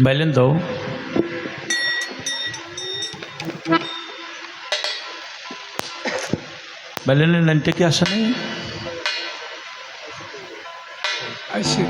Bylane দাও। বাইলেনের লাইনটা কি আসা নেই? আসি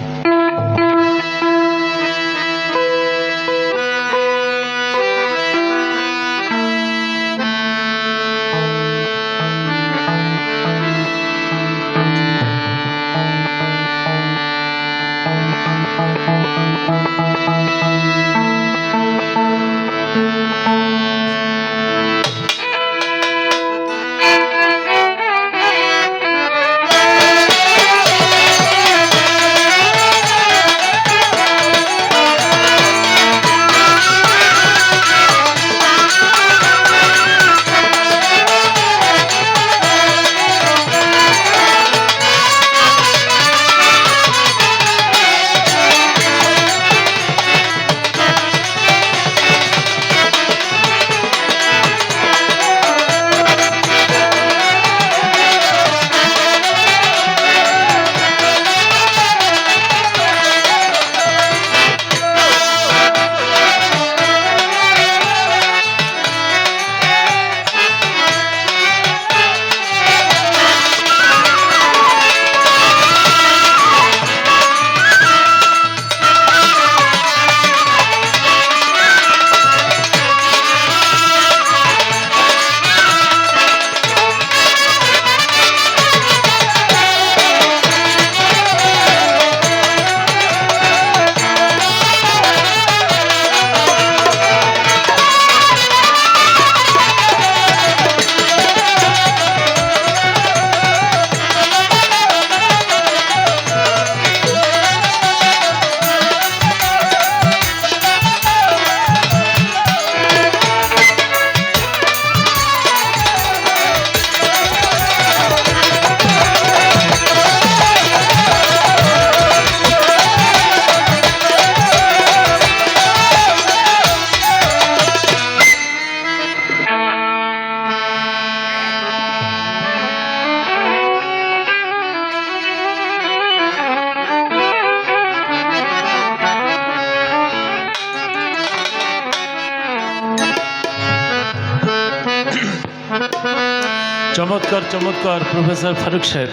চমৎকার চমৎকার প্রফেসর ফারুক সাহেব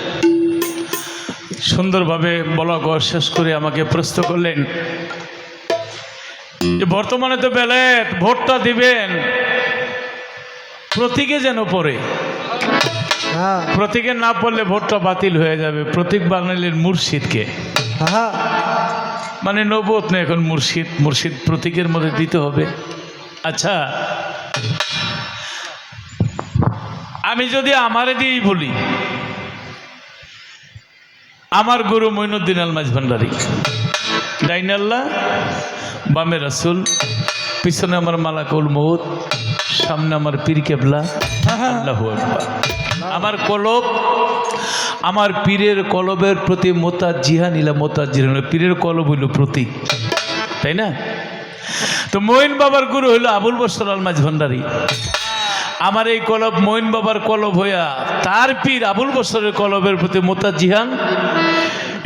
সুন্দরভাবে বলা শেষ করে আমাকে প্রশ্ন করলেন যে বর্তমানে তো বেলায়েত ভোটটা দিবেন প্রতীকে যেন পড়ে, হ্যাঁ প্রতীকে না পড়লে ভোটটা বাতিল হয়ে যাবে। প্রতীক বানালেন মুর্শিদকে, হ্যাঁ মানে নবুয়ত না, এখন মুর্শিদ, মুর্শিদ প্রতীকের মধ্যে দিতে হবে। আচ্ছা, আমি যদি আমারে দিয়েই বলি, আমার গুরু মঈনুদ্দিন আলমাজ ভান্ডারী, ডাইনে আল্লাহ, বামে রাসূল, পিছনে আমার মালাকুল মউত, সামনে আমার পীর কেবলা, আল্লাহু আকবার। আমার কলব, আমার পীরের কলবের প্রতি মোতাজ্জিহা নিলা, মোতাজ্জিহা নিলা, পীরের কলব হইল প্রতীক, তাই না? তো মঈন বাবার গুরু হইল আবুল বশর আলমাজ ভান্ডারী। আমার এই কলব মঈন বাবার কলব হইয়া তার পীর আবুল বশরের কলবের প্রতি মোতাজ্জিহান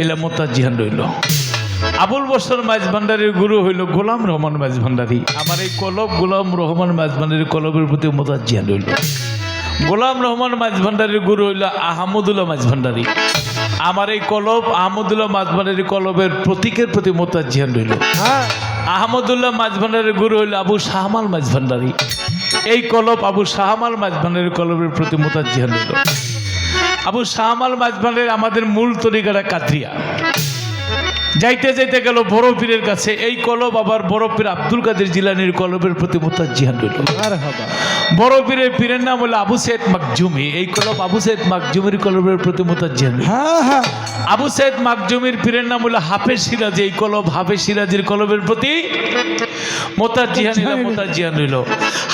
এলা, মোতাজ্জিহান রইল। আবুল বশর মাঝ ভান্ডারীর গুরু হইল গোলাম রহমান মাঝ ভান্ডারী। আমার এই কলব গোলাম রহমান মাঝ ভান্ডারীর কলবের প্রতি মোতাজ্জিহান রইল। গোলাম রহমান মাঝ ভান্ডারীর গুরু হইল আহমদুল্লাহ মাঝ ভান্ডারী। আমার এই কলব আহমদুল্লাহ মাঝ ভান্ডারীর কলবের প্রতীকের প্রতি মোতাজ্জিহান রইল। আহমদুল্লাহ মাঝ ভান্ডারীর গুরু হইল আবু শাহমাল মাঝ ভান্ডারী। এই কলব আবু শাহমাল মাঝ ভান্ডারীর কলবের প্রতি মোতাজ্জিহান রইল। আবু শাহমাল মাঝ ভান্ডারী আমাদের মূল তরিকাটা কাদরিয়া। যাইতে যাইতে গেল বড় পীরের কাছে, এই কলব আবার বড় পীর আব্দুল কাদের জিলানীর কলবের প্রতি মোতাজ্জিহান রইল। বড় পীরের পীরের নাম হলো আবু সাইদ মাকজুমি। এই কলব আবু সাইদ মাকজুমির কলবের প্রতি মোতাজ্জিহান রইল। আবু সাইদ মাকজুমির পীরের নাম হলো হাফেজ সিরাজি। এই কলব হাফেজ সিরাজির কলবের প্রতি মোতাজ্জিহান রইল।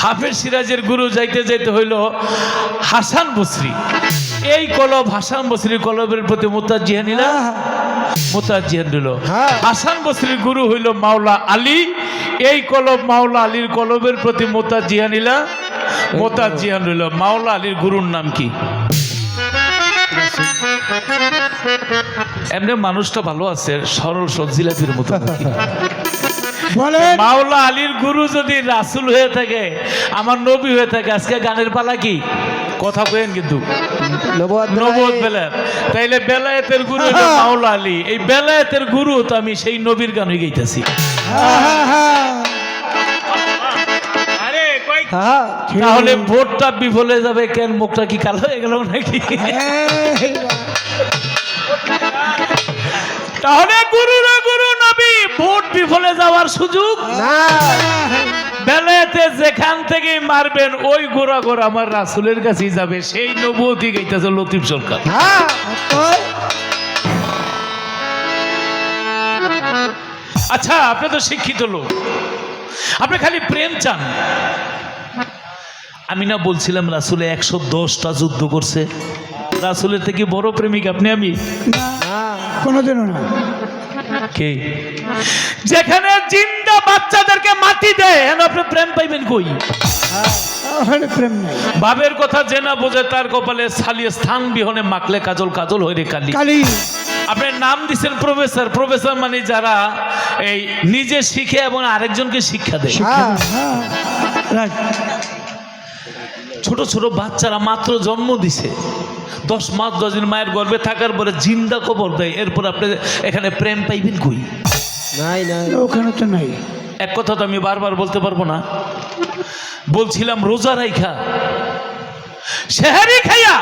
হাফেজ সিরাজের গুরু যাইতে যাইতে হইল হাসান বসরি। এই কলব হাসান বসরির কলবের প্রতি মোতাজ্জিহান রইল। হাসান বসরির গুরু হইল মাওলা আলী। এই কলব মাওলা আলীর কলবের প্রতি মোতাজ্জিহান রইল। মাওলা আলীর গুরুর নাম কি? এমনি মানুষটা ভালো আছে, সরল সব জিলাপির মতো। বলেন মাওলা আলীর গুরু যদি রাসূল হয়ে থাকে, আমার নবী হয়ে থাকে, আজকে গানের পালা কি কথা কইেন কিন্তু নবুয়ত বেলায়েত, তাইলে বেলায়েতের গুরু হলো মাওলা আলী। এই বেলায়েতের গুরু তো আমি সেই নবীর গানই গাইতেছি। তাহলে ভোটটা বিফলে যাবে কেন? মুখটা কি কালো হয়ে গেল নাকি? তাহলে গুরুরা গুরু নবী, ভোট বিফলে যাওয়ার সুযোগ না। বেলায়েতে যেখান থেকে মারবেন ওই গোড়া গোড়া আমার রাসূলের কাছেই যাবে। সেই নবুয়তি গাইতেছে লতিফ সরকার। আচ্ছা, আপনি তো শিক্ষিত লোক, আপনি খালি প্রেম চান। আমি না বলছিলাম রাসূলে 110টা যুদ্ধ করছে, রাসূলের থেকে বড় প্রেমিক আপনি আমি? কোনোদিনও না। কে? যেখানে জিন্দা বাচ্চাদেরকে মাটি দেয়, আপনি প্রেম পাইবেন কই? প্রেম নাই। বাবের কথা যে না বোঝে তার কপালে ছালিয়ে স্থান বিহনে মাখলে কাজল, কাজল হয়ে রে কালি। কালি। আপনি নাম দিচ্ছেন প্রফেসর। প্রফেসর মানে যারা এই নিজে শিখে এবং আরেকজনকে শিক্ষা দেয়। ছোট ছোট বাচ্চারা মাত্র জন্ম দিছে, 10 মাস 10 দিন মায়ের গর্ভে থাকার পরে জিন্দা কবর দেয়। এরপর আপনি এখানে প্রেম পাইবেন কই? নাই নাই, ওখানে তো নাই। এক কথা তো আমি বারবার বলতে পারবো না। বলছিলাম রোজা রাইখা সেহারি খাইয়া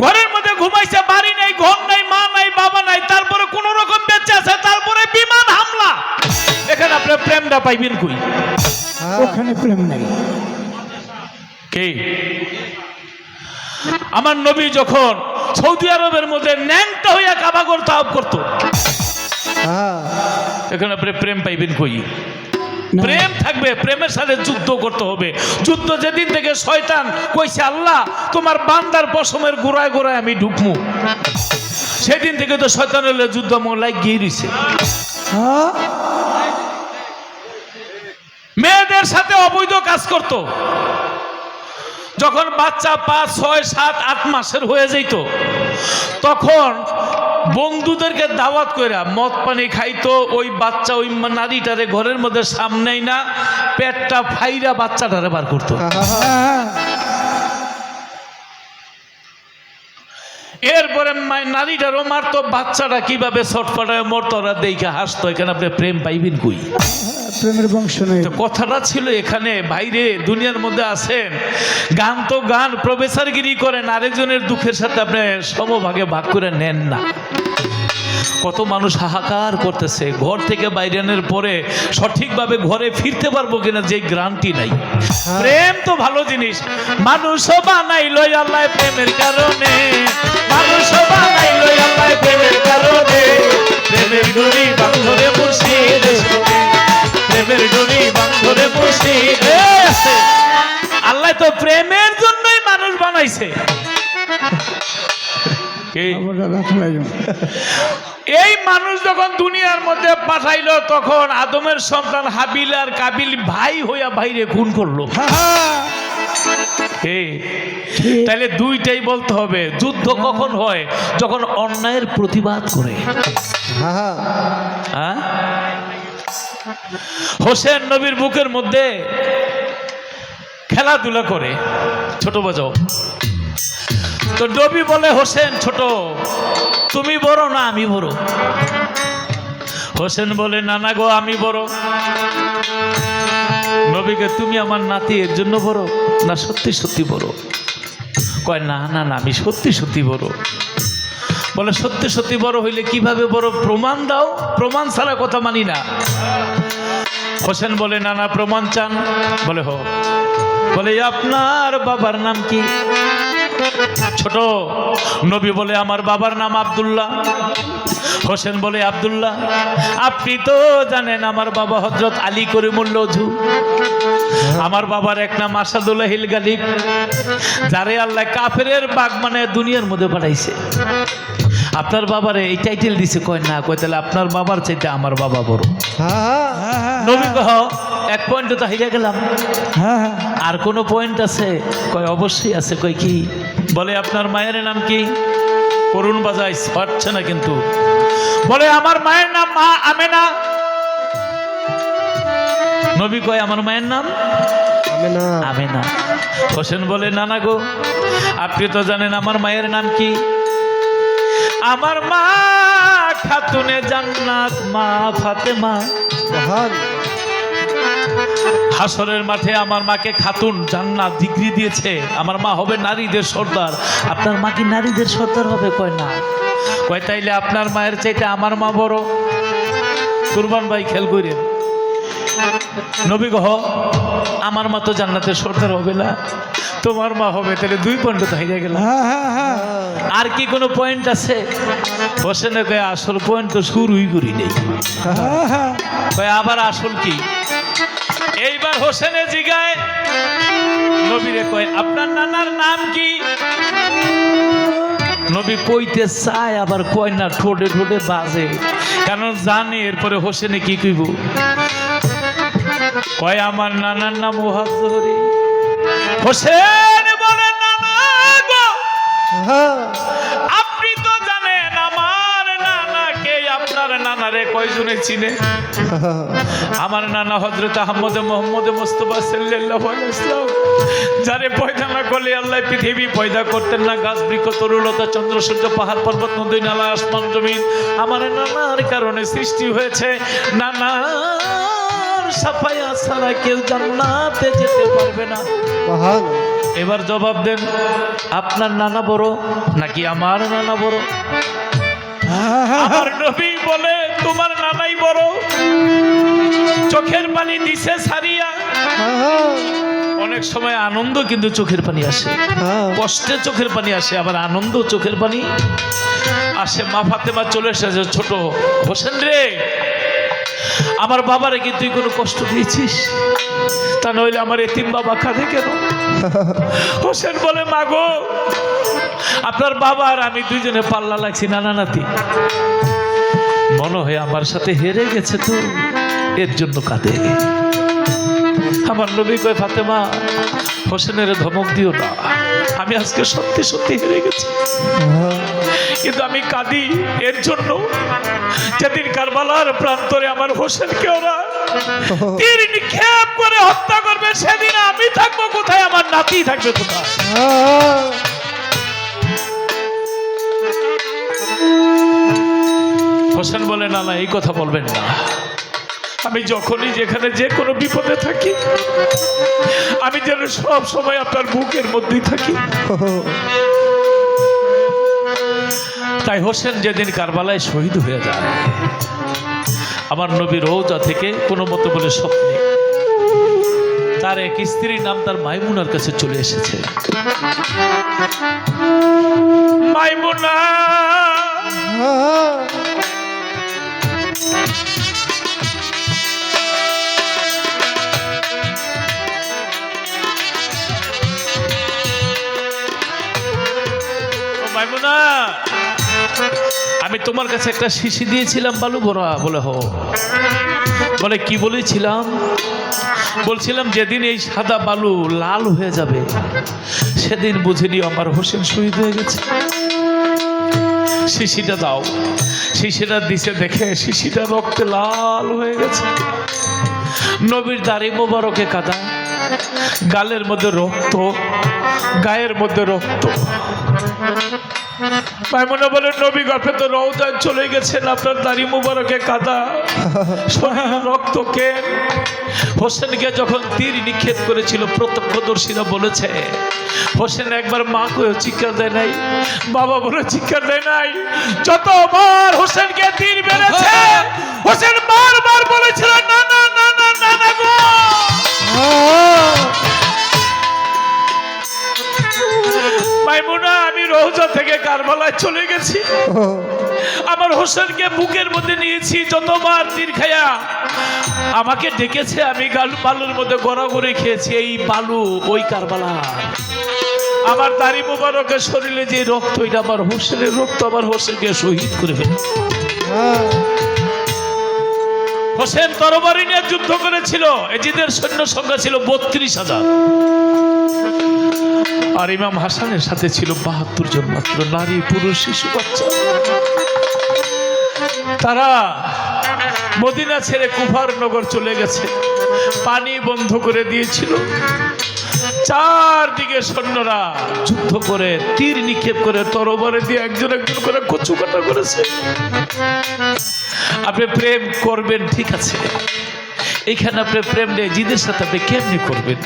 ঘরের মধ্যে ঘুমাইছে, বাড়ি নাই, ঘর নাই, মা নাই, বাবা নাই, তারপরে কোন রকম বেঁচে আছে, তারপরে বিমান হামলা। এখানে আপনি প্রেমটা পাইবেন কই? ওখানে প্রেম নাই। কে? আমার নবী যখন সৌদি আরবের মধ্যে ন্যাংটা হইয়া কাবাগর তাওয়াফ করত, এখানে আপনি প্রেম পাইবেন কই? প্রেম থাকবে, প্রেমের সাথে যুদ্ধ করতে হবে। যুদ্ধ যেদিন থেকে শয়তান কইছে আল্লাহ তোমার বান্দার পশমের গোড়ায় গোড়ায় আমি ঢুকমু, সেদিন থেকে তো শয়তানের যুদ্ধ মোলাই গিয়ে রইছে। মেয়েদের সাথে অবৈধ কাজ করত। যখন বাচ্চা 5, 6, 7, 8 মাসের হয়ে যেত, তখন বন্ধুদেরকে দাওয়াত কইরা মদ পানি খাইতো। ওই বাচ্চা ওই নারীটারে ঘরের মধ্যে সামনেই না, পেটটা ফাইরা বাচ্চাটারে বার করতো। এরপরে নারীটারও মারতো, বাচ্চাটা কিভাবে ছটফটায় মরতো ওরা দেখে হাসতো। এখানে আপনি প্রেম পাইবেন কই? প্রেমের বংশ নেই। তো কথাটা ছিল এখানে, বাইরে দুনিয়ার মধ্যে আছেন, গান তো গান, প্রফেসরগিরি করেন, আরেকজনের দুঃখের সাথে আপনি সমভাগে ভাগ করে নেন না। কত মানুষ হাহাকার করতেছে, ঘর থেকে বাইরে আনার পরে সঠিকভাবে ঘরে ফিরতে পারবো কিনা যে গ্যারান্টি নাই। প্রেম তো ভালো জিনিস, মানুষ বানাইলো আল্লাহ প্রেমের কারণে, মানুষ বানাইলো আল্লাহ প্রেমের কারণে, প্রেমের ডুরি বাঁধরে মুর্শিদ, প্রেমের ডুরি বাঁধরে মুর্শিদ। আল্লাহ তো প্রেমের জন্যই মানুষ বানাইছে। এই মানুষ যখন দুনিয়ার মধ্যে পাঠাইলো, তখন আদমের সন্তান হাবিল আর কাবিল ভাই হইয়া ভাইরে খুন করলো। তাহলে দুইটাই বলতে হবে। যুদ্ধ কখন হয়? যখন অন্যায়ের প্রতিবাদ করে। হোসেন নবীর বুকের মধ্যে খেলাধুলা করে, ছোট বাজাও তো নবী বলে হোসেন ছোট, তুমি বড় না আমি বড়? হোসেন বলে না না গো আমি বড়। নবীকে তুমি আমার নাতি এর জন্য বড় না সত্যি সত্যি বড়? কয় না না না আমি সত্যি সত্যি বড়। বলে সত্যি সত্যি বড় হইলে কিভাবে বড়? প্রমাণ দাও, প্রমাণ ছাড়া কথা মানি না। হোসেন বলে না না প্রমাণ চান? বলে হো। বলে আপনার বাবার নাম কি? ছোট নবী বলে আমার বাবার নাম আব্দুল্লাহ। হোসেন বলে আব্দুল্লাহ, আপনি তো জানেন আমার বাবা হযরত আলী করিমুল্লাহ ওজু, আমার বাবার এক নাম আসাদুল্লাহিল গালিব, যারে আল্লাহ কাফেরের বাগ মানে দুনিয়ার মধ্যে পাঠাইছে। আপনার বাবারে এই টাইটেল দিছে? কয় না। কয় তাহলে আপনার বাবার চাইতে আমার বাবা বড়। নবী কহ এক পয়েন্ট তো হাইরা গেলাম, আর কোনো পয়েন্ট আছে? কয় অবশ্যই আছে। কয় কি? বলে আপনার মায়ের নাম কি? করুণ বাজাই পারছে না কিন্তু। বলে আমার মায়ের নাম মা আমেনা। নবী কয় আমার মায়ের নাম আমেনা। হোসেন বলে নানা গো, আপনি তো জানেন আমার মায়ের নাম কি? আমার মা খাতুনে জান্নাত, মা ফাতেমা। হাসরের মাঠে আমার মাকে খাতুন জান্নাত ডিগ্রি দিয়েছে, আমার মা হবে নারীদের সর্দার। আপনার মা কি নারীদের সর্দার হবে? কয় না। কয় তাইলে আপনার মায়ের চাইতে আমার মা বড়। কুরবান ভাই খেয়াল করেন, নবী কহ আমার মা তো জান্নাতের সর্দার হবে না, তোমার মা হবে। তাহলে 2 পয়েন্ট তো হারিয়ে গেল। আর কি কোনো পয়েন্ট আছে? হোসেনে কয় আসল পয়েন্ট তো শুরুই করি নেই। কয় আবার আসল কি? এইবার হোসেনে জিগায় নবীরে, কয় আপনার নানার নাম কি? নবী কইতে চায় আবার কয় না, ঠোঁটে ঠোঁটে বাজে, কারণ জানে এরপরে হোসেনে কি কইব। কয় আমার নানার নাম ওহাজরি। হোসেন বলে নানা গো, আপনি তো জানেন আমার নানাকে, আপনার নানারে কয়জনে চিনে? আমার নানা হযরত আহমদ মোহাম্মদ মুস্তাফা সাল্লাল্লাহু আলাইহি ওয়াসাল্লাম, যারে পয়দা না করলে আল্লাহ পৃথিবী পয়দা করতেন না। গাছ বৃক্ষ তরুলতা চন্দ্র সূর্য পাহাড় পর্বত নদী নালা আসমান জমিন আমার নানার কারণে সৃষ্টি হয়েছে। নানা সাফায়া ছাড়া কেউ জান্নাতে যেতে পারবে না। এবার জবাব দেন, আপনার নানা বড় নাকি আমার নানা বড়? আমার নবী বলে তোমার নানাই বড়। চোখের পানি দিছে সারিয়া। অনেক সময় আনন্দ কিন্তু চোখের পানি আসে, কষ্টে চোখের পানি আসে, আবার আনন্দ চোখের পানি আসে। মা ফাতেমা চলে এসেছে, ছোট হোসেন রে, আমার বাবারে কি তুই কোনো কষ্ট দিয়েছিস? তা নইলে আমার এতিম বাবা কাঁদে কেন? হোসেন বলে মা গো, আপনার বাবা আর আমি দুইজনে পাল্লা লাগছি, নানা নাতি, মনে হয় আমার সাথে হেরে গেছে, তো এর জন্য কাঁদে। আমার নবী কয় ফাতেমা, হোসেনের ধমক দিও না, আমি আজকে সত্যি সত্যি হেরে গেছি, কিন্তু আমি কাঁদি এর জন্য যেদিন কারবালার প্রান্তরে আমার হোসেনকে ওরা তীর নিক্ষেপ করে হত্যা করবে, সেদিন আমি থাকবো কোথায়, আমার নাতি থাকবে কোথায়? হোসেন বলে না না, এই কথা বলবেন না, আমি যখনই যেখানে যে কোনো বিপদে থাকি আমি যেন সব সময় আপনার বুকের মধ্যেই থাকি। তাই হোসেন যেদিন কারবালায় শহীদ হয়ে যায়, আমার নবীর রওজা থেকে কোনো মতো বলে স্বপ্নে তার এক স্ত্রীর নাম তার মাইমুনার কাছে চলে এসেছে। মাইমুনা, মাইমুনা, আমি তোমার কাছে একটা শিশি দিয়েছিলাম বালু ভরা। বলে হো। বলে কি বলেছিলাম? বলছিলাম যেদিন এই সাদা বালু লাল হয়ে যাবে সেদিন বুঝে নিও আমার হোসেন শহীদ হয়ে গেছে। শিশিটা দাও। শিশিটা দিছে, দেখে শিশিটা রক্তে লাল হয়ে গেছে। নবীর দাড়ি মোবারকে কাদা, গালের মধ্যে রক্ত, গায়ের মধ্যে রক্ত। মাইমুনা বলে নবী গল্পে তো রওজায় চলে গেছেন, আপনার দাড়ি মুবারকে কাদা, রক্ত কেন? হোসেনকে যখন তীর নিক্ষেপ করেছিল প্রত্যক্ষদর্শীরা বলেছে হোসেন একবার মা কয়েও চিৎকার দেয় নাই, বাবা বলে চিৎকার দেয় নাই। যতবার হোসেনকে তীর মেরেছে হোসেন বারবার বলেছিল না না না না না না গো। মাইমুনা, আমি রওজা থেকে কারবালায় চলে গেছি, আমার হোসেনকে বুকের মধ্যে নিয়েছি, যতবার তীর খায়া আমাকে ডেকেছে আমি বালুর মধ্যে গড়াগড়ি খেয়েছি। এই বালু ওই কারবালা, আমার দাড়ি মোবারকের শরীরে যে রক্ত, এটা আমার হোসেনের রক্ত, আমার হোসেনকে শহীদ করে ফেলে। হোসেন তরবারি নিয়ে যুদ্ধ করেছিল, এজিদের সৈন্য সংখ্যা ছিল 32,000, আর ইমাম হাসানের সাথে ছিল 72 জন মাত্র, নারী পুরুষ শিশু বাচ্চা। তারা মদিনা ছেড়ে কুফার নগর চলে গেছে, পানি বন্ধ করে দিয়েছিল। চারদিকে সৈন্যরা যুদ্ধ করে, তীর নিক্ষেপ করে, তরবারে দিয়ে একজন একজন করে কচু কাটা করেছে। আপনি প্রেম করবেন ঠিক আছে, এখানে আপনি প্রেম নিয়ে জিদের সাথে আপনি কেমনি করবেন?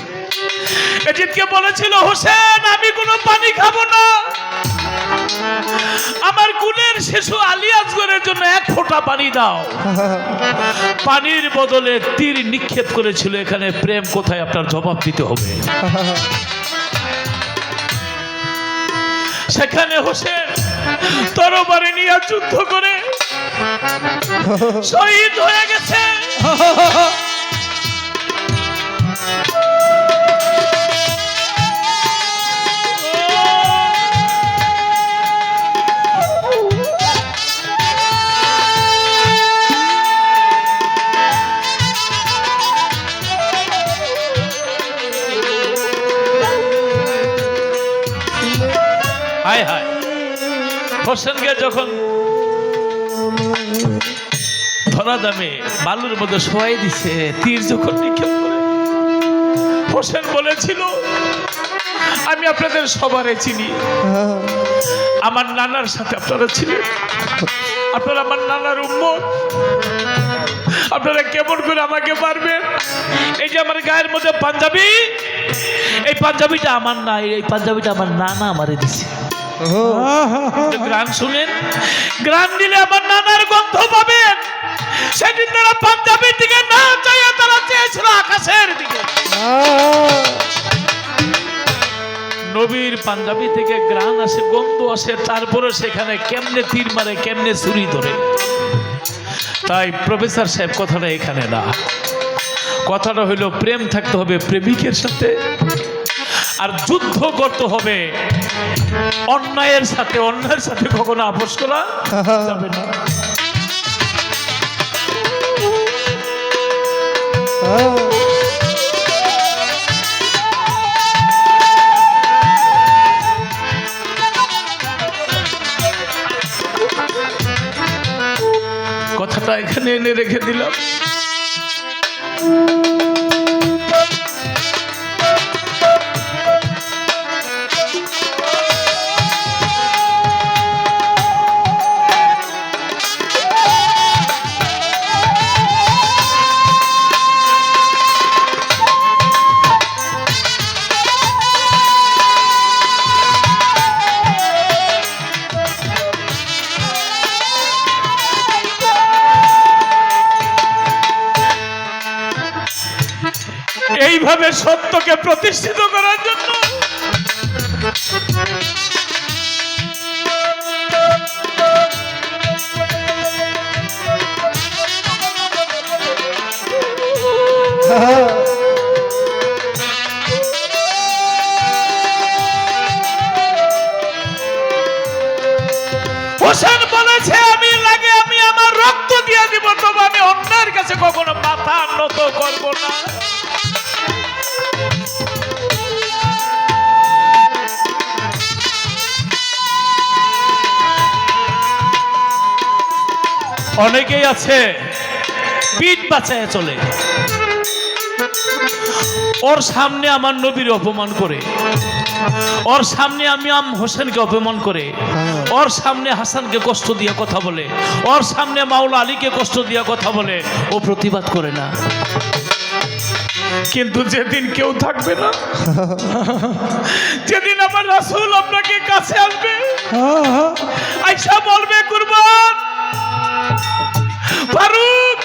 এজিদকে বলেছিল, হোসেন আমি কোনো পানি খাবো না, আমার কুলের শিশু আলী আসগরের জন্য এক ফোঁটা পানি দাও। পানির বদলে তীর নিক্ষেপ করেছিল। এখানে প্রেম কোথায়, আপনার জবাব দিতে হবে। সেখানে হোসেন তরবারি নিয়ে যুদ্ধ করে শহীদ হয়ে গেছে। হায় হায়, হোসেনকে যখন ধরা দামে বালুর মধ্যে শোয়াই দিছে, তীর যখন নিক্ষেপ করে, হোসেন বলেছিল, আমি আপনাদের সবারই চিনি, আমার নানার সাথে আপনারা ছিলেন, আপনারা আমার নানার উম্মত, আপনারা কেমন করে আমাকে পারবেন? এই যে আমার গায়ের মধ্যে পাঞ্জাবি, এই পাঞ্জাবিটা আমার না, এই পাঞ্জাবিটা আমার নানা আমারে দিছে। গ্রান শুনেন, গ্রান দিলে আমার নানার গন্ধ পাবেন। সেদিন তারা পাঞ্জাবির দিকে না চাইয়া তারা চেয়েছিল আকাশের দিকে। নবীর পাঞ্জাবি থেকে গ্রান আসে, গন্ধ আসে, তারপরে সেখানে কেমনে তীর মারে, কেমনে ছুরি ধরে। তাই প্রফেসর সাহেব কথাটা এখানে না, কথাটা হইল প্রেম থাকতে হবে প্রেমিকের সাথে, আর যুদ্ধ করতে হবে অন্যায়ের সাথে। অন্যায়ের সাথে কখনো আপোষ করা যাবে না। কথাটা এখানে এনে রেখে দিলাম। এইভাবে সত্যকে প্রতিষ্ঠিত করার জন্য হোসেন বলেছে, আমি লাগে আমি আমার রক্ত দিয়ে দিব, তবে আমি অন্যের কাছে কখনো মাথা নত করব না। অনেকেই আছে পিঠ বাঁচায় চলে, ওর সামনে আমার নবীর অপমান করে, ওর সামনে আমি হোসেনকে অপমান করে, ওর সামনে হাসানকে কষ্ট দিয়ে কথা বলে, ওর সামনে মাওলা আলীকে কষ্ট দিয়ে কথা বলে, ও প্রতিবাদ করে না। কিন্তু যেদিন কেউ থাকবে না, যেদিন আমার রাসূল আপনাকে কাছে আসবে, আয়েশা বলবে, কুরবান ফারুক,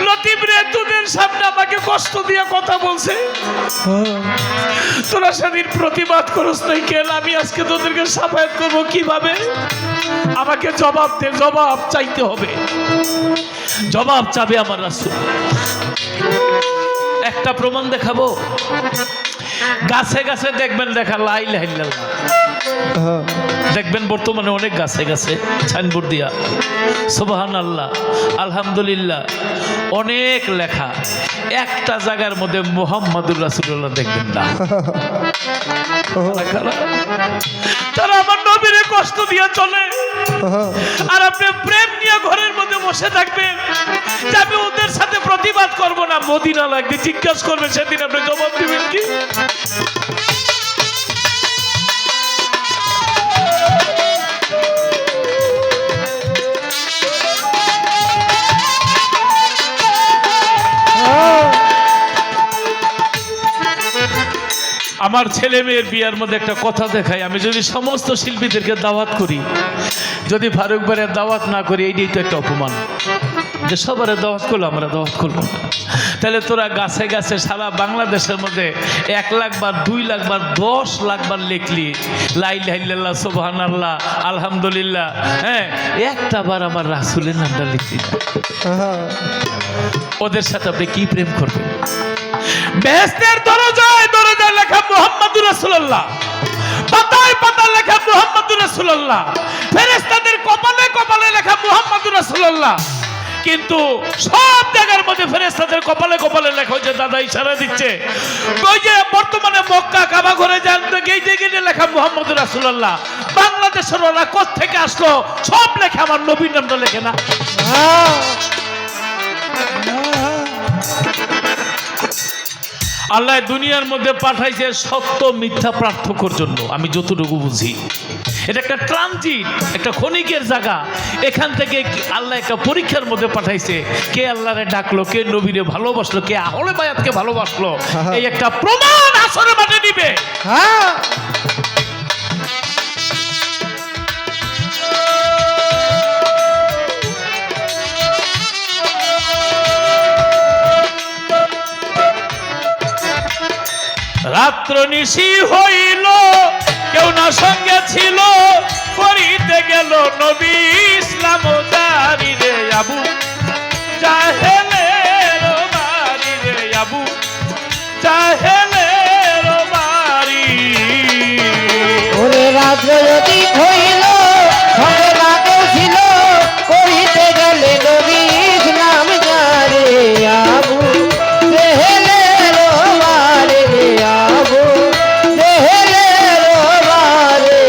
লতিফ রে তোদের সামনে আমাকে কষ্ট দিয়ে কথা বলছে, তোরা সেদিন প্রতিবাদ করস নাই কেন? আমি আজকে তোদেরকে সাফায়াত করবো কিভাবে? আমাকে জবাব দে, জবাব চাইতে হবে, জবাব চাবে আমার রাসূল। একটা প্রমাণ দেখাবো, গাছে গাছে দেখবেন দেখা লা ইলাহা ইল্লাল্লাহ, দেখবেন বর্তমানে অনেক গাছে গাছে সাইনবোর্ড দিয়া সুবহানাল্লাহ আলহামদুলিল্লাহ অনেক লেখা, একটা জায়গার মধ্যে মুহাম্মাদুর রাসূলুল্লাহ দেখবেন না। তারা আমার নবীরে কষ্ট দিয়ে চলে, আর আপনি প্রেম নিয়ে ঘরের মধ্যে বসে থাকবেন যে আমি ওদের সাথে প্রতিবাদ করব না। মদিনা লাগবে জিজ্ঞাসা করবে, সেদিন আপনি জবাব দিবেন কি? আমার ছেলে মেয়ের বিয়ার মধ্যে একটা কথা দেখাই, আমি যদি সমস্ত শিল্পীদেরকে দাওয়াত করি, যদি ফারুক ভাইয়ের দাওয়াত না করি, এইটাই তো একটা অপমান যে সবার দাওয়াত করলো আমরা দাওয়াত করলো। তাহলে তোরা গাছে গাছে সারা বাংলাদেশের মধ্যে 1 লাখ বার 2 লাখ বার 10 লাখ বার লিখলি লা ইলাহা ইল্লাল্লাহ সুবহানাল্লাহ আলহামদুলিল্লাহ, হ্যাঁ, একটা বার আমার রাসূলের নামটা লিখলি না। ওদের সাথে আপনি কি প্রেম করবেন? বেহেশতের দরজায় দরজায় লেখা মুহাম্মাদুর রাসূলুল্লাহ, পাতায় পাতায় লেখা মুহাম্মাদুর রাসূলুল্লাহ, ফেরেশতাদের কপালে কপালে লেখা মুহাম্মাদুর রাসূলুল্লাহ। কিন্তু সব জায়গার মধ্যে ফেরেশতাদের কপালে কপালে লেখা হচ্ছে, দাদা ইশারা দিচ্ছে, ওই যে বর্তমানে মক্কা কাবা ঘরে যান গেইটে গেইটে লেখা মুহাম্মাদুর রাসূলুল্লাহ। বাংলাদেশের ওরা কোথা থেকে আসলো? সব লেখা আমার নবীর নামটা লেখে না। আল্লাহ দুনিয়ার মধ্যে পাঠাইছে সত্য মিথ্যা পার্থক্যর জন্য। আমি যতটুকু বুঝি এটা একটা ট্রানজিট, একটা ক্ষণিকের জায়গা। এখান থেকে আল্লাহ একটা পরীক্ষার মধ্যে পাঠাইছে, কে আল্লাহরে ডাকলো, কে নবীরে ভালোবাসলো, কে আহলে বায়াতকে ভালোবাসলো, এই একটা প্রমাণ আসরে মাঠে দিবে। রাত্র নিশি হইল, কেউ না সঙ্গে ছিল, করিতে গেল নবী ইসলাম জারি রে আবু জাহেলের বাড়ি রে আবু জাহেলের বাড়ি। ওরে রাত্র যদি হইল, সঙ্গে না কেউ ছিল, করিতে গেলে নবী ইসলাম জারি আবু জাহেলের বাড়ি রে আবু জাহেলের বাড়ি।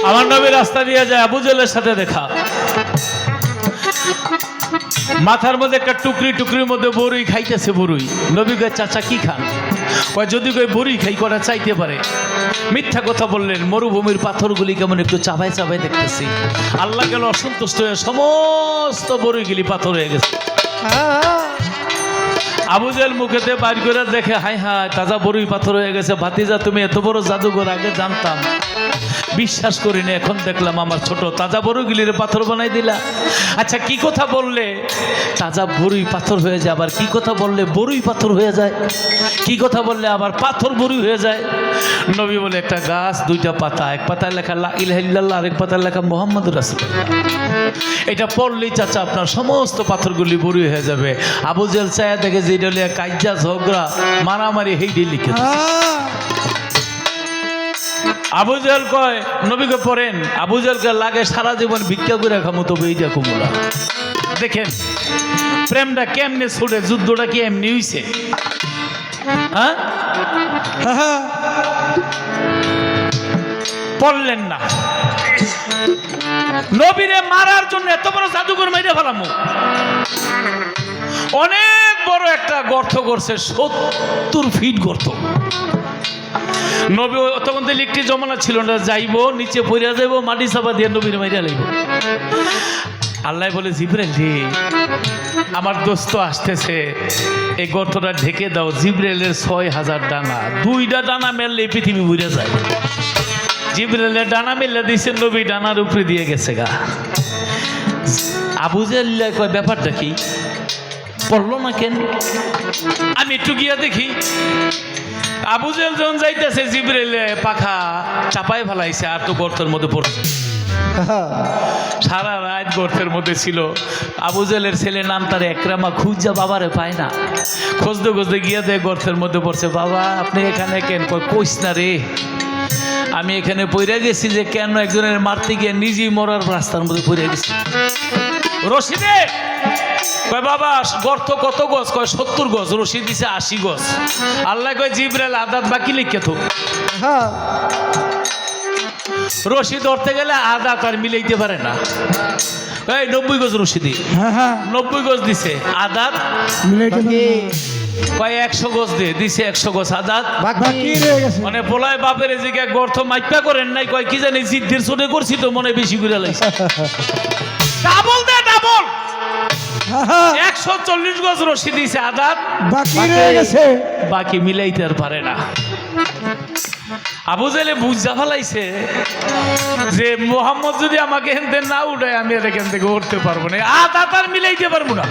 আমার নবী রাস্তা দিয়ে যায়, আবু জেলের সাথে দেখা, মাথার মধ্যে একটা টুকরি, টুকরির মধ্যে বড়ই খাইতেছে। বড়ই নবী কয়, চাচা কি খান? কয়, যদি কই বড়ি খাই করা চাইতে পারে। মিথ্যা কথা বললেন। মরুভূমির পাথরগুলি কেমন একটু চাবাই চাবাই দেখতেছি। আল্লাহ গেল অসন্তুষ্ট হয়ে সমস্ত বড়িগুলি পাথর হয়ে গেছে। আবু জেল মুখেতে বাইর করে দেখে, হাই হাই, তাজা বড়ই পাথর হয়ে গেছে। ভাতিজা, তুমি এত বড় জাদুঘর আগে জানতাম, বিশ্বাস করিনি, এখন দেখলাম আমার ছোট তাজা বড়ইগুলির পাথর বানাই দিলা। আচ্ছা কি কথা বললে তাজা বড়ই পাথর হয়ে যায়, আবার কি কথা বললে বড়ই পাথর হয়ে যায়, কি কথা বললে আবার পাথর বড়ই হয়ে যায়? নবী বলে, একটা গাছ, 2টা পাতা, এক পাতায় লেখা লা ইলাহা ইল্লাল্লাহ, আরেক পাতায় লেখা মুহাম্মাদুর রাসূলুল্লাহ। এটা পড়লেই চাচা আপনার সমস্ত পাথরগুলি বড়ই হয়ে যাবে। আবু জেল চায়া দেখে যে এটা কাইজা ঝগড়া মারামারি হেইডি লিখে। আবু জেল কয়, নবীকে পড়েন। আবু জেলকে লাগে সারা জীবন ভিক্ষা করে খামো, তবে এইটা কুমুলা। দেখেন প্রেমটা কেমনে ছুটে, যুদ্ধটা কি এমনি হইছে? হ্যাঁ, পড়লেন না। নবীরে মারার জন্য এত বড় জাদুঘর মাইরে ফেলামু। অনেক বড় একটা গর্ত করছে, 70 ফিট গর্ত। নবী তখন তো ইলেকট্রিক জমানা ছিল না, যাইবো নিচে পড়িয়া যাইবো, মাটি চাপা দিয়ে নবীর মাইরা লাইব। আল্লাহ বলে, জিবরাইল রে, আমার দোস্ত আসতেছে, এই গর্তটা ঢেকে দাও। জিবরাইলের 6000 ডানা, 2টা ডানা মেললে পৃথিবী বুঝে যায়। জিবরাইলের ডানা মেলে দিয়েছে, নবী ডানার উপরে দিয়ে গেছে গা। আবু জেল কয়, ব্যাপারটা কি? পড়লো না কেন? আমি একটু গিয়া দেখি। আবু জেল যখন যাইতেছে, জিবরাইল পাখা চাপাই ফেলাইছে, আর তো গর্তের মধ্যে পড়ছে। সারা রাত গর্তের মধ্যে ছিল। আবু জেলের ছেলে নাম তার একরামা, খুঁজা বাবারে পায় না, খুঁজতে খুঁজতে গিয়ে দেয় গর্তের মধ্যে পড়ছে। বাবা আপনি এখানে কেন? কইস না রে, আমি এখানে পড়ে গেছি যে কেন একজনের মারতে গিয়ে নিজেই মরার রাস্তার মধ্যে পড়ে গেছি। রশিদে কয় বাবা গর্ত কত গজ? কয় 70 গজ। রশিদ দিছে 80 গজ। আল্লাহ কয় জিবরাইল আদাত বাকি লিখে তো। রশি ধরতে গেলে আদাত আর মিলাইতে পারে না। এই 90 গজ রশিদি, 90 গজ দিছে, আদাত কয় 100 গজ দিছে, 100 গজ আদাত বাকি রয়ে গেছে। মানে বলায় বাপের এদিকে গর্ত মাইপা করেন নাই, কয় কি জানি জিদ্দের ছোটে করছি তো মনে বেশি করে লাগছে। ডাবল দে ডাবল, 140 গজ রশি দিছে, আদাত বাকি রয়ে গেছে। বাকি মিলাইতে আর পারে না। আবু জেলে বুঝা ফেলাইছে যে মোহাম্মদ যদি আমাকে এখান থেকে না উঠায় আমি আর এখান থেকে উঠতে পারবো না, আদাত আর মিলাইতে পারবো না।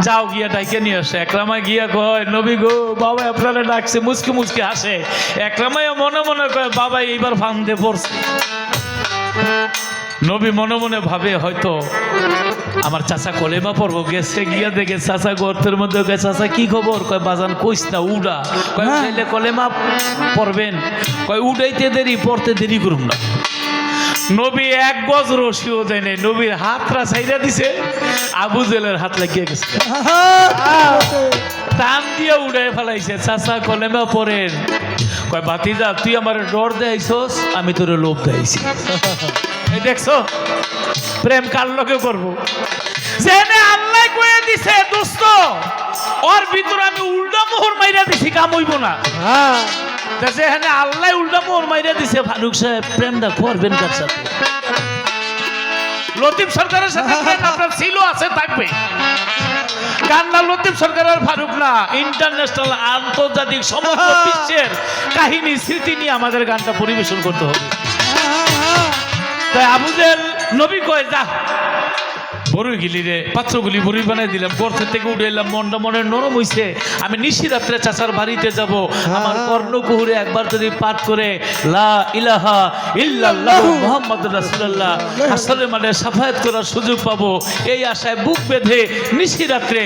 যাও গিয়া ডাইকে নিয়ে আসে। একরামা গিয়া কয় নবী গো বাবা আপনারা ডাকছে, মুচকে মুচকে হাসে। একরামায় মনে মনে কয় বাবা এইবার ফান্দে পড়ছে। নবী মনে মনে ভাবে হয়তো আমার চাচা কলেমা পড়বো। গেছে গিয়া দেখে চাচা গর্তের মধ্যে, চাচা কি খবর? কয় বাজান কইস না উড়া। কয় উঠাইলে কলেমা পড়বেন? কয় উঠাইতে দেরি, পড়তে দেরি করুন না। নবী 1 গজ রশিও দেয় নাই, নবীর হাতটা ছাইরা দিছে, আবু জেলের হাত লাগিয়ে গেছে, টান দিয়ে উড়াই ফেলাইছে। চাচা কলেমা পড়েন? কয় ভাতিজা তুই আমার ডর দেয়াইছস, আমি তোরে লোভ দেয়াইছি। এই দেখছো প্রেম কার লগে করবো? জেনে আল্লাহ কয়ে দিছে দোস্ত, ওর ভিতরে আমি উল্টা মোহর মাইরা দিছি, কাম হইব না। যেখানে আল্লাহ উল্টা মোহর মাইরা দিছে, ফারুক সাহেব প্রেমটা করবেন কার সাথে? লতিফ সরকারের সাথে প্রেম আপনার ছিল, আছে, থাকবে। গান্না লতিফ সরকারের ফারুক না, ইন্টারন্যাশনাল আন্তর্জাতিক সমগ্র বিশ্বের কাহিনী স্মৃতি নিয়ে আমাদের গানটা পরিবেশন করতে হবে। তাই আবু জেল নবী কয় যা বড়ই গিলি রে, পাত্রগুলি বড়ই বানাই দিলাম, গর্ত থেকে উঠে এলাম, মনটা মনে নরম হইছে। আমি নিশিরাত্রে চাচার বাড়িতে যাব, আমার কর্ণকুহুরে একবার যদি পাঠ করে লা ইলাহা ইল্লাল্লাহ মুহাম্মাদুর রাসূলুল্লাহ আসলে মানে সাফায়াত করার সুযোগ পাবো, এই আশায় বুক বেঁধে নিশিরাত্রে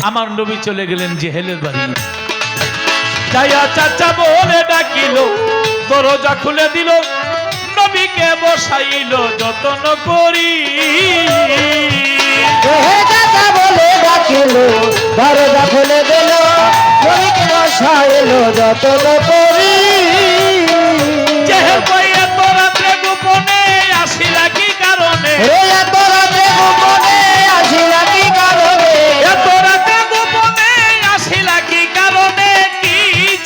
আমার নবী চলে গেলেন জেহেলের বাড়ি। যাইয়া চাচা বলে ডাকিল, দরজা খুলে দিল, নবীকে বসাইল যতন করি। বলে ডাকিল, দরজা খুলে দিল, নবীকে বসাইল যতন করি। জেহেল কই এত রাত্রে গোপনে আসিলা কি কারণে? এত রাতে গোপনে আসিলা কি কারণে? এত রাতে গোপনে আসিলা কি কারণে? কি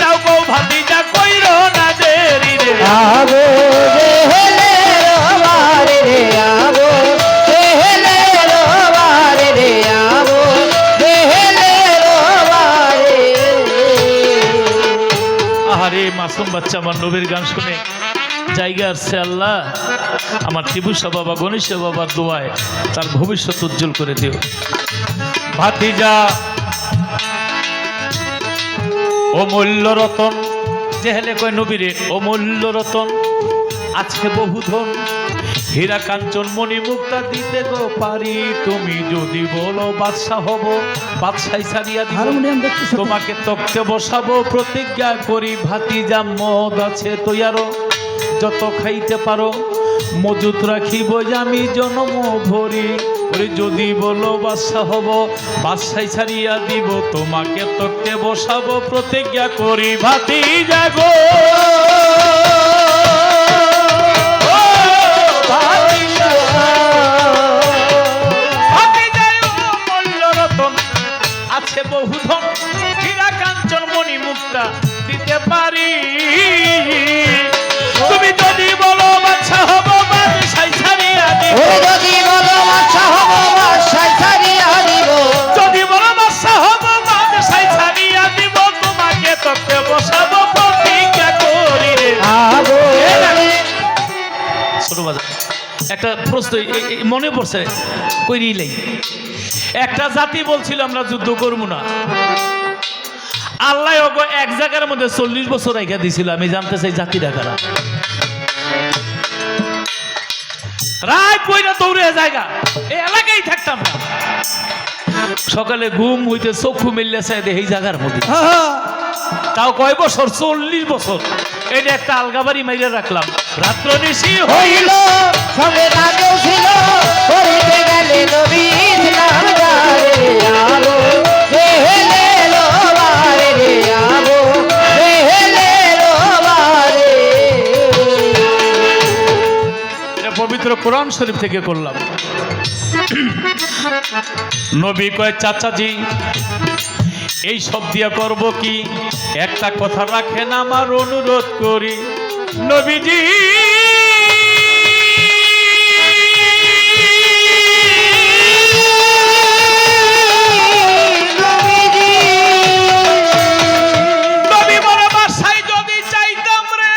চাও গো ভাতিজা কইর না দেরি রে। আবো জেহেলের বাড়ি রে, আবো জেহেলের বাড়ি রে, আবো জেহেলের বাড়ি। আহারে মাসুম বাচ্চা আমার নবীর গান শুনে জায়গা আসছে। আল্লাহ আমার ত্রিভুষা বাবা গণেশ বাবার দোয়ায় তার ভবিষ্যৎ উজ্জ্বল করে দিও। ভাতিজা অমূল্য রতন, জেহেলে কয় নবীরে অমূল্য রতন, আজকে বহুধন, হীরা কাঞ্চন মণি মুক্তা দিতে গো পারি। তুমি যদি বলো বাদশাহ হব, বাদশাই ছাড়িয়া দিব, হারমোনিয়াম দেখতেছো? তোমাকে তক্তে বসাবো, প্রতিজ্ঞা করি ভাতিজা মদ আছে তৈয়ারো, যত খাইতে পারো মজুত রাখিব আমি জনম ভরি। ওরে যদি বলো বাদশাহ হব, বাদশাই ছাড়িয়া দিব, তোমাকে তক্তে বসাবো, প্রতিজ্ঞা করি ভাতিজা গো। আছে বহুধন, হীরা কাঞ্চন মণি মুক্তা দিতে পারি। তুমি যদি বলো বাদশা হব, বাদশাই ছাড়িয়া দিব, যদি বলো বাদশা হব, বাদশাই ছাড়িয়া দিব, যদি বলো বাদশা হব, বাদশাই ছাড়িয়া দিব, তোমাকে তক্তে বসাবো, প্রতিজ্ঞা করি রে। আবো ছোট বাজার একটা প্রশ্ন মনে পড়ছে, কইরিলাই একটা জাতি বলছিল আমরা যুদ্ধ করবো না, আল্লাহ ওগো এক জায়গার মধ্যে 40 বছর রেখে দিছিল। আমি জানতে চাই জাতিরা কারা? রাত বইরা দৌড়ে জায়গা এই এলাকায় থাকতাম না। সকালে ঘুম হইতে চক্ষু মিললেছে এই জায়গার মধ্যে, তাও কয় বছর, 40 বছর। এটা একটা আলগা বাড়ি মাইরে রাখলাম। রাত্র নিশি হইল সঙ্গে লাগেও ছিল করিতে গেলে নবীর নাম গারে আলো হেলে লোবারে রে আলো হেলে লোবারে। এটা পবিত্র কোরআন শরীফ থেকে করলাম। নবী কয় চাচাজি এই সব দিয়া করব কি, একটা কথা রাখেন আমার অনুরোধ করি। নবীজি নবী বড় বাসায় যদি চাইতাম রে,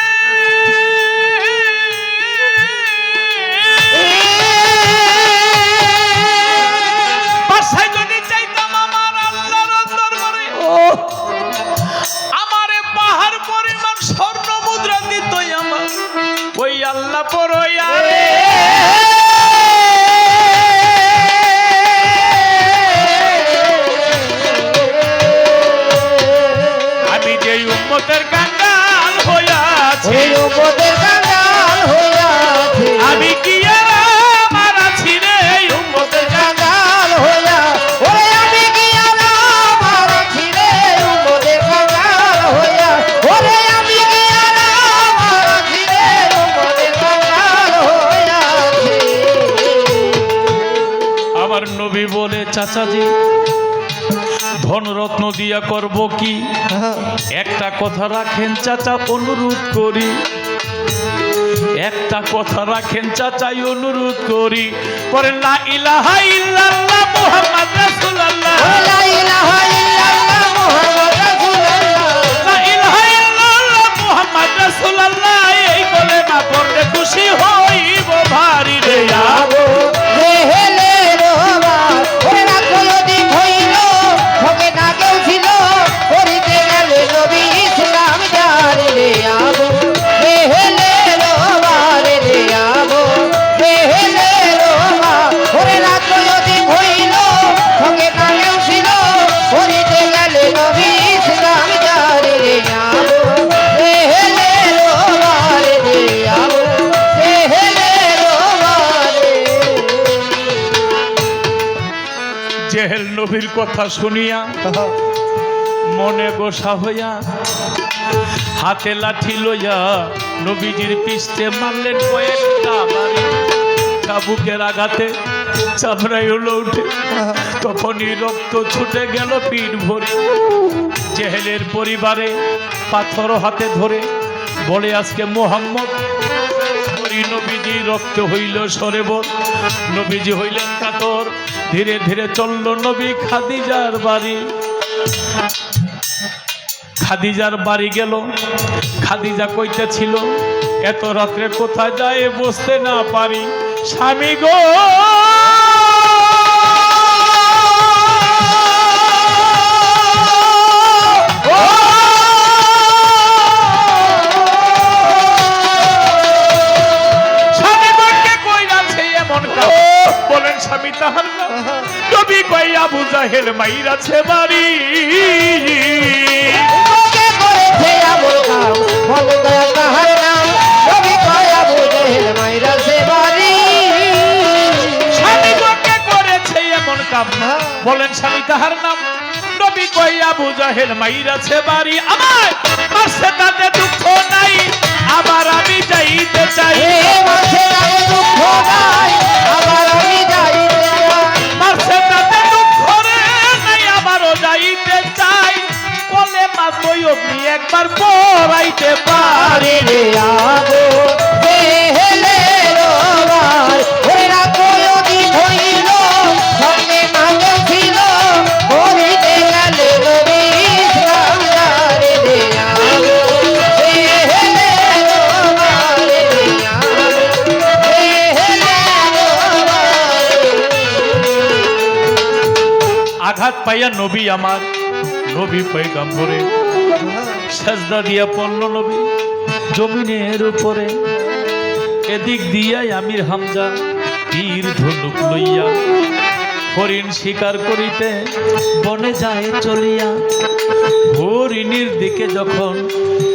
বাসায় যদি চাইতাম আমার আল্লাহর দরবারে আমারে পাহাড় পরিমাণ স্বর্ণ মুদ্রা দিত আমার ওই আল্লাহ পরয়ারে। আমি যে উম্মতের কাঙ্গাল হইয়াছি, আমি কি আর আমার আছি রে উম্মতের কাঙ্গাল হইয়া ওরে আমি কি আমার ছিলে উম্মতের কাঙ্গাল হইয়া ওরে আমি কি আমার ছিলে উম্মতের কাঙ্গাল হইয়া। আমার নবী বলে চাচাজি ধনরত্ন দিয়া করব কি, একটা কথা রাখেন চাচা অনুরোধ করি, একটা কথা রাখেন চাচাই অনুরোধ করি। পরে লা ইলাহা ইল্লাল্লাহ মুহাম্মদ রাসূলুল্লাহ, লা ইলাহা ইল্লাল্লাহ মুহাম্মদ রাসূলুল্লাহ, লা ইলাহা ইল্লাল্লাহ মুহাম্মদ রাসূলুল্লাহ, এই বলে মা পড়লে খুশি হইব ভারী রে আবো হেলে রোবা ওরে রাখো যদি হইল হবে না কেউ ছিল করিতে গেলে নবী ইসলাম জারি রে আবো হেলে রোবা রে আবো হেলে রোবা ওরে রাখো যদি হইল হবে না কেউ ছিল করিতে গেলে নবী ইসলাম জারি রে আবো হেলে রোবা রে আবো হেলে রোবা রে। জেহেল নবীর কথা শুনিয়া মনে গোসা হইয়া হাতে লাঠি লইয়া নবীজির পিষ্টে মারলেন কয়েকটা বাড়ি। চাবুকের আঘাতে চামড়ায় হলো উঠে, তখনই রক্ত ছুটে গেল পিঠ ভরে। জেহেলের পরিবারে পাথর হাতে ধরে বলে আজকে মোহাম্মদ নবীজি রক্ত হইল সরেবর। নবীজি হইলেন কাতর, ধীরে ধীরে চলল নবী খাদিজার বাড়ি। খাদিজার বাড়ি গেল। খাদিজা কইতে ছিল এত রাত্রে কোথায় যায় বসতে না পারি, স্বামী গো বলেন স্বামী তাহার নাম নবী কই আবু জাহেল মাইরাছে বাড়ি। কে করেছে আবুল কাম বলেন তাহার নাম নবী কই আবু জাহেল মাইরাছে বাড়ি। স্বামী কে করেছে এমন কাম, বলেন স্বামী তাহার নাম নবী কই আবু জাহেল মাইরাছে বাড়ি। আমার মারছে তাতে দুঃখ নাই, আবার আমি যাইতে চাই। মাঝে লাগে দুঃখ নাই আবার আমি যাইতে চাই। মারছে তাতে দুঃখ রে নাই, আবারও যাইতে চাই। বলে মা কই অগ্নি একবার পড়াইতে পারি রে আবো হেলে রোবার ওরে রাখো যদি হইল সঙ্গে নাগে ছিল করিতে গেলে নবী ইসলাম জারি রে আবো হেলে রোবার রে আবো হেলে রোবার। আঘাত পাইয়া নবী আমার নবী পয়গম্বরে সাজদা দিয়া পড়ল নবী জমিনের উপরে। এদিক দিয়াই আমির হামজা তীর ধনুক লইয়া হরিণ শিকার করিতে বনে যায় চলিয়া। হরিণীর দিকে যখন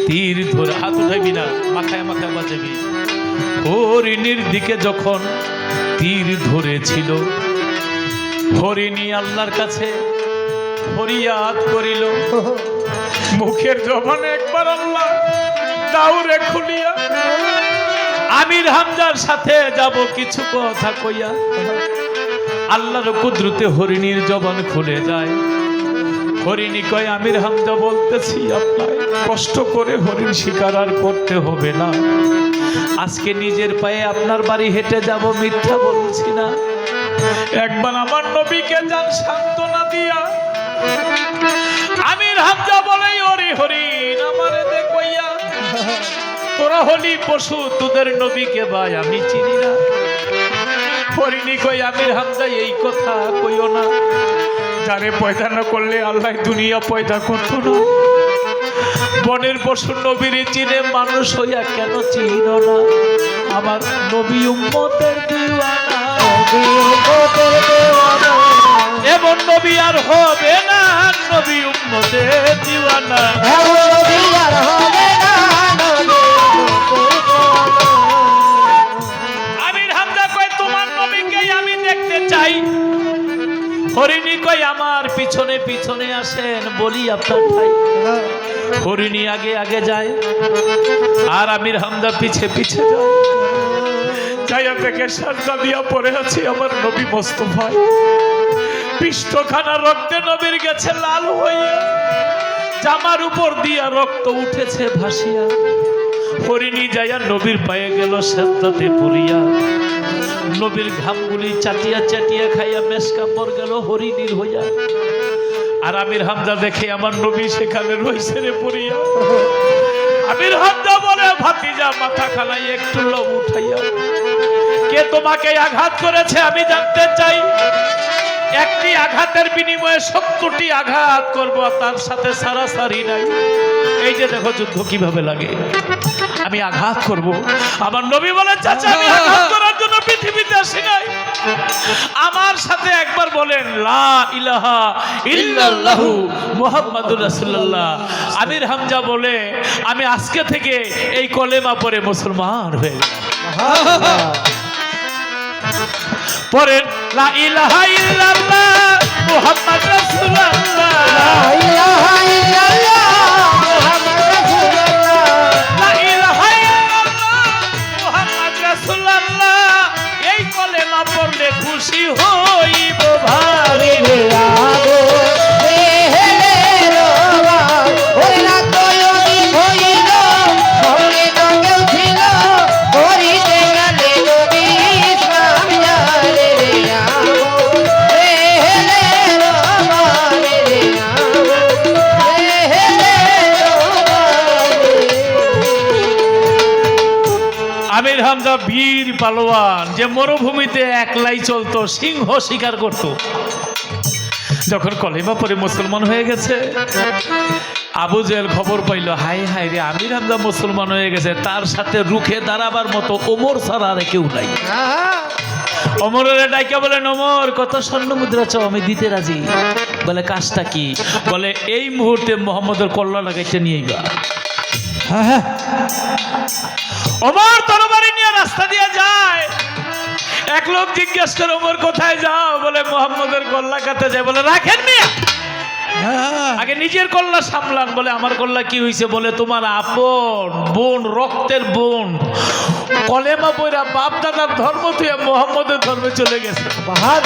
তীর ধরে, হাত উঠাইবি না, মাথায় মাথায় বাজাবি। হরিণীর দিকে যখন তীর ধরেছিল, হরিণী আল্লাহর কাছে ফরিয়াদ করিল, মুখের জবানে একবার আল্লাহ দাউরে খুলিয়া আমির হামজার সাথে যাব কিছু কথা কইয়া। আল্লাহর কুদরতে হরিণীর জবান খুলে যায়। হরিণী কয়, আমির হামজা বলতেছি আপনার কষ্ট করে হরিণ শিকার আর করতে হবে না, আজকে নিজের পায়ে আপনার বাড়ি হেঁটে যাব, মিথ্যা বলছি না। একবার আমার নবীকে যান সান্ত্বনা দিয়া। আমির হামজা বলে, ওরে হরিণ আমারে দেখইয়া, তোরা হলি পশু, তোদের নবীকে ভাই আমি চিনি না। হরিণী কই, আমির হামজা এই কথা কইও না, যারে পয়দা না করলে আল্লাহ দুনিয়া পয়দা করতো না। বনের পশু নবীরে চিনে, মানুষ হইয়া কেন চিনো না? আমার নবী উম্মতের দিওয়ানা, এমন নবী আর হবে না, নবী উম্মতের দিওয়ানা। আমির হামজা কয়, তোমার নবীকে আমি দেখতে চাই। হরিণী কয়, আমার পিছনে পিছনে আসেন, বলি আপনার ভাই। হরিণী আগে আগে যায় আর আমির হামজা পিছে পিছে যায়। যাইয়া দেখে সাজদা দিয়া পড়ে আছি আমার নবী মোস্তফা, পৃষ্ঠখানা রক্তে নবীর গেছে লাল হইয়া, জামার উপর দিয়া রক্ত উঠেছে ভাসিয়া। হরিণী যাইয়া নবীর পায়ে গেল সাজদাতে পড়িয়া, নবীর ঘামগুলি চাটিয়া চাটিয়া খাইয়া মেসকাম্বর গেল হরিণীর হইয়া। আর আমির হামজা দেখে আমার নবী সেখানে রইছে রে পড়িয়া। আমির হামজা বলে, ভাতিজা মাথা খানাই একটু লোম উঠাইয়া, কে তোমাকে আঘাত করেছে আমি জানতে চাই। একটি আঘাতের বিনিময়ে 70টি আঘাত করবো, তার সাথে সারাসারি নাই। এই যে দেখো যুদ্ধ কিভাবে লাগে, আমি আঘাত করব। আমার নবী বলে, চাচা আমি আঘাত করার জন্য পৃথিবীতে আসি নাই, আমার সাথে একবার বলেন লা ইলাহা ইল্লাল্লাহু মুহাম্মাদুর রাসূলুল্লাহ। আমির হামজা বলে, আমি আজকে থেকে এই কলেমা পড়ে মুসলমান হয়ে গেলাম। পড়েন লা ইলাহা ইল্লাল্লাহ মুহাম্মাদ রাসূলুল্লাহ, লা ইলাহা ইল্লাল্লাহ মুহাম্মাদ রাসূলুল্লাহ, লা ইলাহা ইল্লাল্লাহ মুহাম্মাদ রাসূলুল্লাহ। এই কলেমা পড়লে খুশি হইব ভারি রে আগো হেলে রবা ওরে না তয়নি হইল সঙ্গে সঙ্গেও ছিল করিতে গেলে নবী ইসলাম জানে রে আগো হেলে রবা রে আগো হেলে রবা। আমির হামজা বীর পালোয়ান, যে মরুভূমিতে একলাই চলতো, সিংহ শিকার করত। যখন কলেমা পরে মুসলমান হয়ে গেছে, আবু জেহেল খবর পাইল, হাই হাই রে আমির হামজা মুসলমান হয়ে গেছে, তার সাথে রুখে দাঁড়াবার মতো ওমর ছাড়া আর কেউ নাই। ওমরের ডাইকা বলেন, ওমর কত স্বর্ণ মুদ্রা চাও, আমি দিতে রাজি। বলে কাজটা কি? বলে এই মুহূর্তে মোহাম্মদের কল্লা লাগাইতে নিয়ে গা। ওমর তরবারি নিয়ে রাস্তা দিয়ে যায়। এক লোক জিজ্ঞেস করে, ওমর কোথায় যাও? বলে মোহাম্মদের কল্লা কাটতে যায়। বলে রাখেন মিয়া, আগে নিজের কল্লা সামলান। বলে আমার কল্লা কি হয়েছে? বলে তোমার আপন বোন, রক্তের বোন কলেমা বইরা বাপ দাদার ধর্ম থেকে মোহাম্মদের ধর্মে চলে গেছে,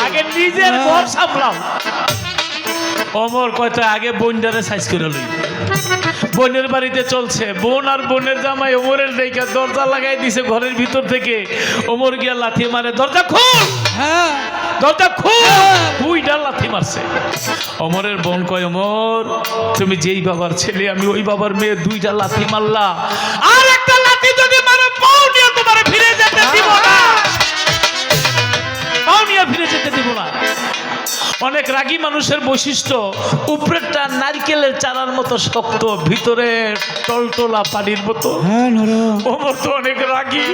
আগে নিজের ঘর সামলাও। ওমর কয়টা আগে বোনটারে সাইজ করে লই। বোনের বাড়িতে চলছে, বোন আর বোনের জামাই ওমরের দেখে দরজা লাগাই দিছে ঘরের ভিতর থেকে। ওমর গিয়া লাথি মারে, দরজা খুল, দরজা খুল, দুইটা লাথি মারছে। ওমরের বোন কয়, ওমর তুমি যেই বাবার ছেলে, আমি ওই বাবার মেয়ে, দুইটা লাথি মারলা, আর একটা লাথি যদি মারো পাও নিয়ে তোমার ফিরে যেতে দিব না, পাও নিয়ে ফিরে যেতে দিব না। অনেক রাগী মানুষের বৈশিষ্ট্য, উপরেরটা নারকেলের চারার মতো শক্ত, ভিতরে টলটলা পানির মতো। হ্যাঁ নরম। ওমর তো অনেক রাগী,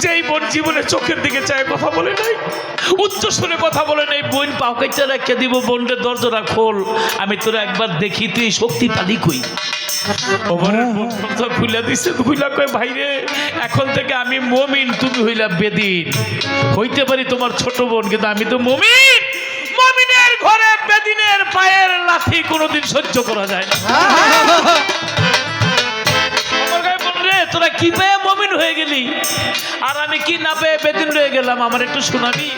যেই বোন জীবনে চোখের দিকে চায় কথা বলে নাই, উচ্চ সুরে কথা বলে নাই, বোন পাউকাইটা রেখে দিব, বোনরে দরজা খোল, আমি তোরা একবার দেখি তুই শক্তি পালি কই। ওমরের বোন দরজা খুলে দিছে, খুলে কয় ভাইরে এখন থেকে আমি মমিন, তুমি হইলা বেদিন। হইতে পারি তোমার ছোট বোন, কিন্তু আমি তো মমিন। মমিনের ঘরে বেদিনের পায়ের লাথি কোনোদিন সহ্য করা যায় না। আমার গায়ে বল রে তোরা কি পেয়ে মমিন হয়ে গেলি, আর আমি কি না পেয়ে বেদিন রয়ে গেলাম, আমার একটু শোনাবি?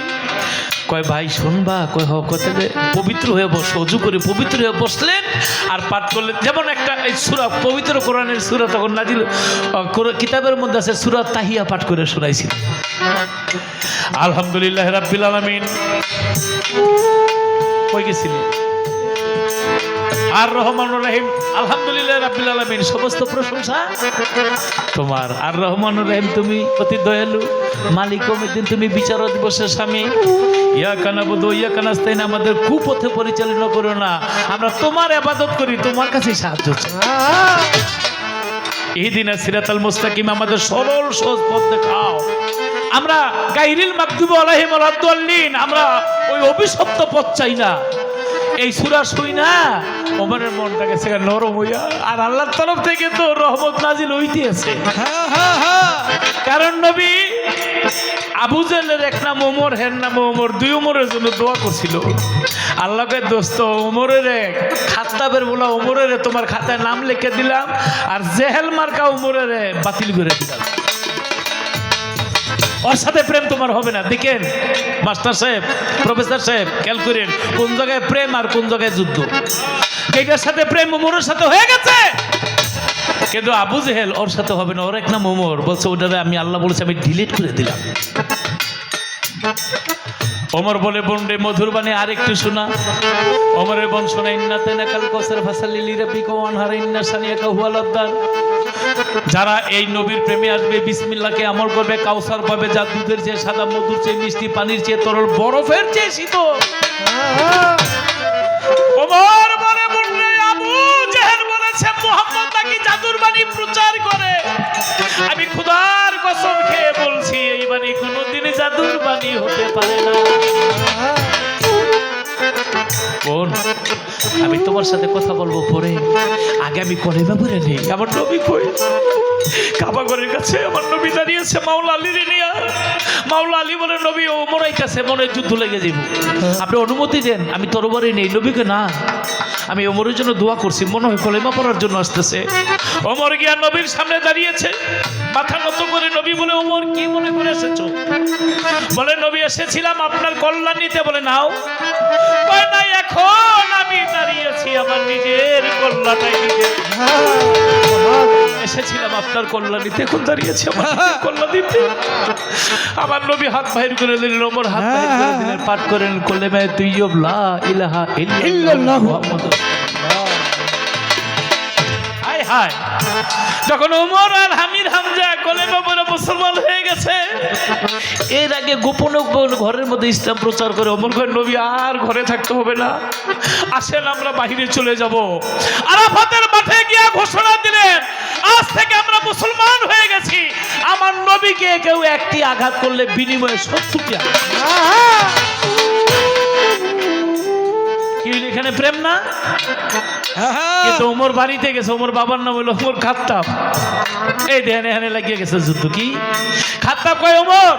কয় ভাই শুনবা, কয় হ কথা, পবিত্র হয়ে বসো, অজু করে পবিত্র হয়ে বসলেন আর পাঠ করলেন। যেমন একটা এই সূরা, পবিত্র কোরআনের সূরা তখন নাজিল, কিতাবের মধ্যে আছে, সূরা তাহিয়া পাঠ করে শোনাইছিল। আলহামদুলিল্লাহ রাব্বিল আলামিন। কই গেছিলি? আর রহমানুর রহিম, আলহামদুলিল্লাহ রাব্বিল আলামিন, সমস্ত প্রশংসা তোমার। আর রহমানুর রহিম, তুমি অতি দয়ালু মালিক ওমিদ্দিন, তুমি বিচার দিবসের স্বামী। ইয়াকা নাবুদু ওয়া ইয়াকা নাস্তাইন, আমাদের কুপথে পরিচালনা করো না, আমরা তোমার ইবাদত করি, তোমার কাছে সাহায্য চাই। ইহদিনাস সিরাতাল মুস্তাকিম, আমাদের সরল সহজ পথ দেখাও। আমরা গায়রিল মাগদুবি আলাইহিম ওয়ালাদ-দাল্লিন, আমরা ওই অভিশপ্ত পথ চাই না। এই সূরা শুই না ওমরের মনটা গেছে নরম হইয়া, আর আল্লাহর তরফ থেকে তো রহমত নাজিল হইতেছে। কারণ নবী আবু জেলের এক নাম ওমর, হের নাম ওমর, দুই ওমরের জন্য দোয়া করছিল। আল্লাহকে দোস্ত ওমরের খাত্তাবের বলা ওমরের তোমার খাতায় নাম লিখে দিলাম, আর জেহেল মার্কা ওমরের বাতিল করে দিলাম। ওর সাথে প্রেম তোমার হবে না। দেখেন মাস্টার সাহেব, প্রফেসর সাহেব, খেয়াল করেন কোন জায়গায় প্রেম আর কোন জায়গায় যুদ্ধ। এইটার সাথে প্রেম ওমরের সাথে হয়ে গেছে, কিন্তু আবু জেহেল ওর সাথে হবে না। ওর এক নাম ওমর, বলছে ওটারে আমি আল্লাহ বলেছি আমি ডিলিট করে দিলাম। ওমর বলে বোন রে মধুর বাণী আরেকটু শোনা। ওমরের বোন শোনা, ইন্না তাইনাকাল কাউসার ফাসাল্লি লিরাব্বিকা ওয়ানহার ইন্না শানিয়াকা হুয়াল আবতার। যারা এই নবীর প্রেমে আসবে, বিসমিল্লাহকে আমল করবে, কাউসার পাবে, যা দুধের চেয়ে সাদা, মধুর চেয়ে মিষ্টি, পানির চেয়ে তরল, বরফের চেয়ে শীতল। ওমর বলে বোন রে আবু জেহেল বলেছে মুহাম্মদ নাকি জাদুর বাণী প্রচার করে। আমি খোদার কসম খেয়ে বলছি এই বাণী কোনোদিনই জাদুর বাণী হতে পারে না। বোন আমি তোমার সাথে কথা বলবো পরে, আগে আমি কলেমা পড়ে নেই। আমার নবী কই? কাবা ঘরের কাছে আমার নবী দাঁড়িয়েছে মাওলা আলীর নিয়া। মাওলা আলী বলে নবী ওমরের কাছে মনে যুদ্ধ লেগে যাব, আপনি অনুমতি দেন। আমি তরবারি নেই। নবীকে না, আমি ওমরের জন্য দোয়া করছি, মনে হয় কলেমা পড়ার জন্য আসতেছে। ওমর গিয়া নবীর সামনে দাঁড়িয়েছে, মাথা নত করে। নবী বলে ওমর কি মনে করে এসেছো? বলে নবী এসেছিলাম আপনার কল্যাণ নিতে। বলে নাও। কয় নাই, এখন আমি দাঁড়িয়েছি আমার নিজের কল্যাণাই নিজে এসেছিলাম আপনার কল্যাণ নিতে, এখন দাঁড়িয়েছি আমার কল্যাণ দিতে। আমার নবী হাত বাহির করে দিলেন, ওমর হাত বাহির করে দিলেন, পাঠ করেন কলেমা তাইয়্যিব লা ইলাহা ইল্লাল্লাহ মুহাম্মাদুর রাসূলুল্লাহ। হায় হায়, যখন ওমর আর আমির হামজা কলেমা পড়ে মুসলমান হয়ে গেছে, এর আগে গোপনে ঘরের মধ্যে ইসলাম প্রচার করে ওমর কয় নবী আর ঘরে থাকতে হবে না, আসেন আমরা বাহিরে চলে যাব। আরাফাতের মাঠে গিয়ে ঘোষণা দিলেন, আজ থেকে আমরা মুসলমান হয়ে গেছি। আমার নবীকে কেউ একটি আঘাত করলে বিনিময়ে 70টি আঘাত। কি এখানে প্রেম না? কিন্তু ওমর বাড়িতে গেছে, ওমর বাবার নাম হলো ওমর খাত্তাব। এই দেহানে হানে লাগিয়ে গেছে যুদ্ধ। কি খাত্তাব কয় ওমর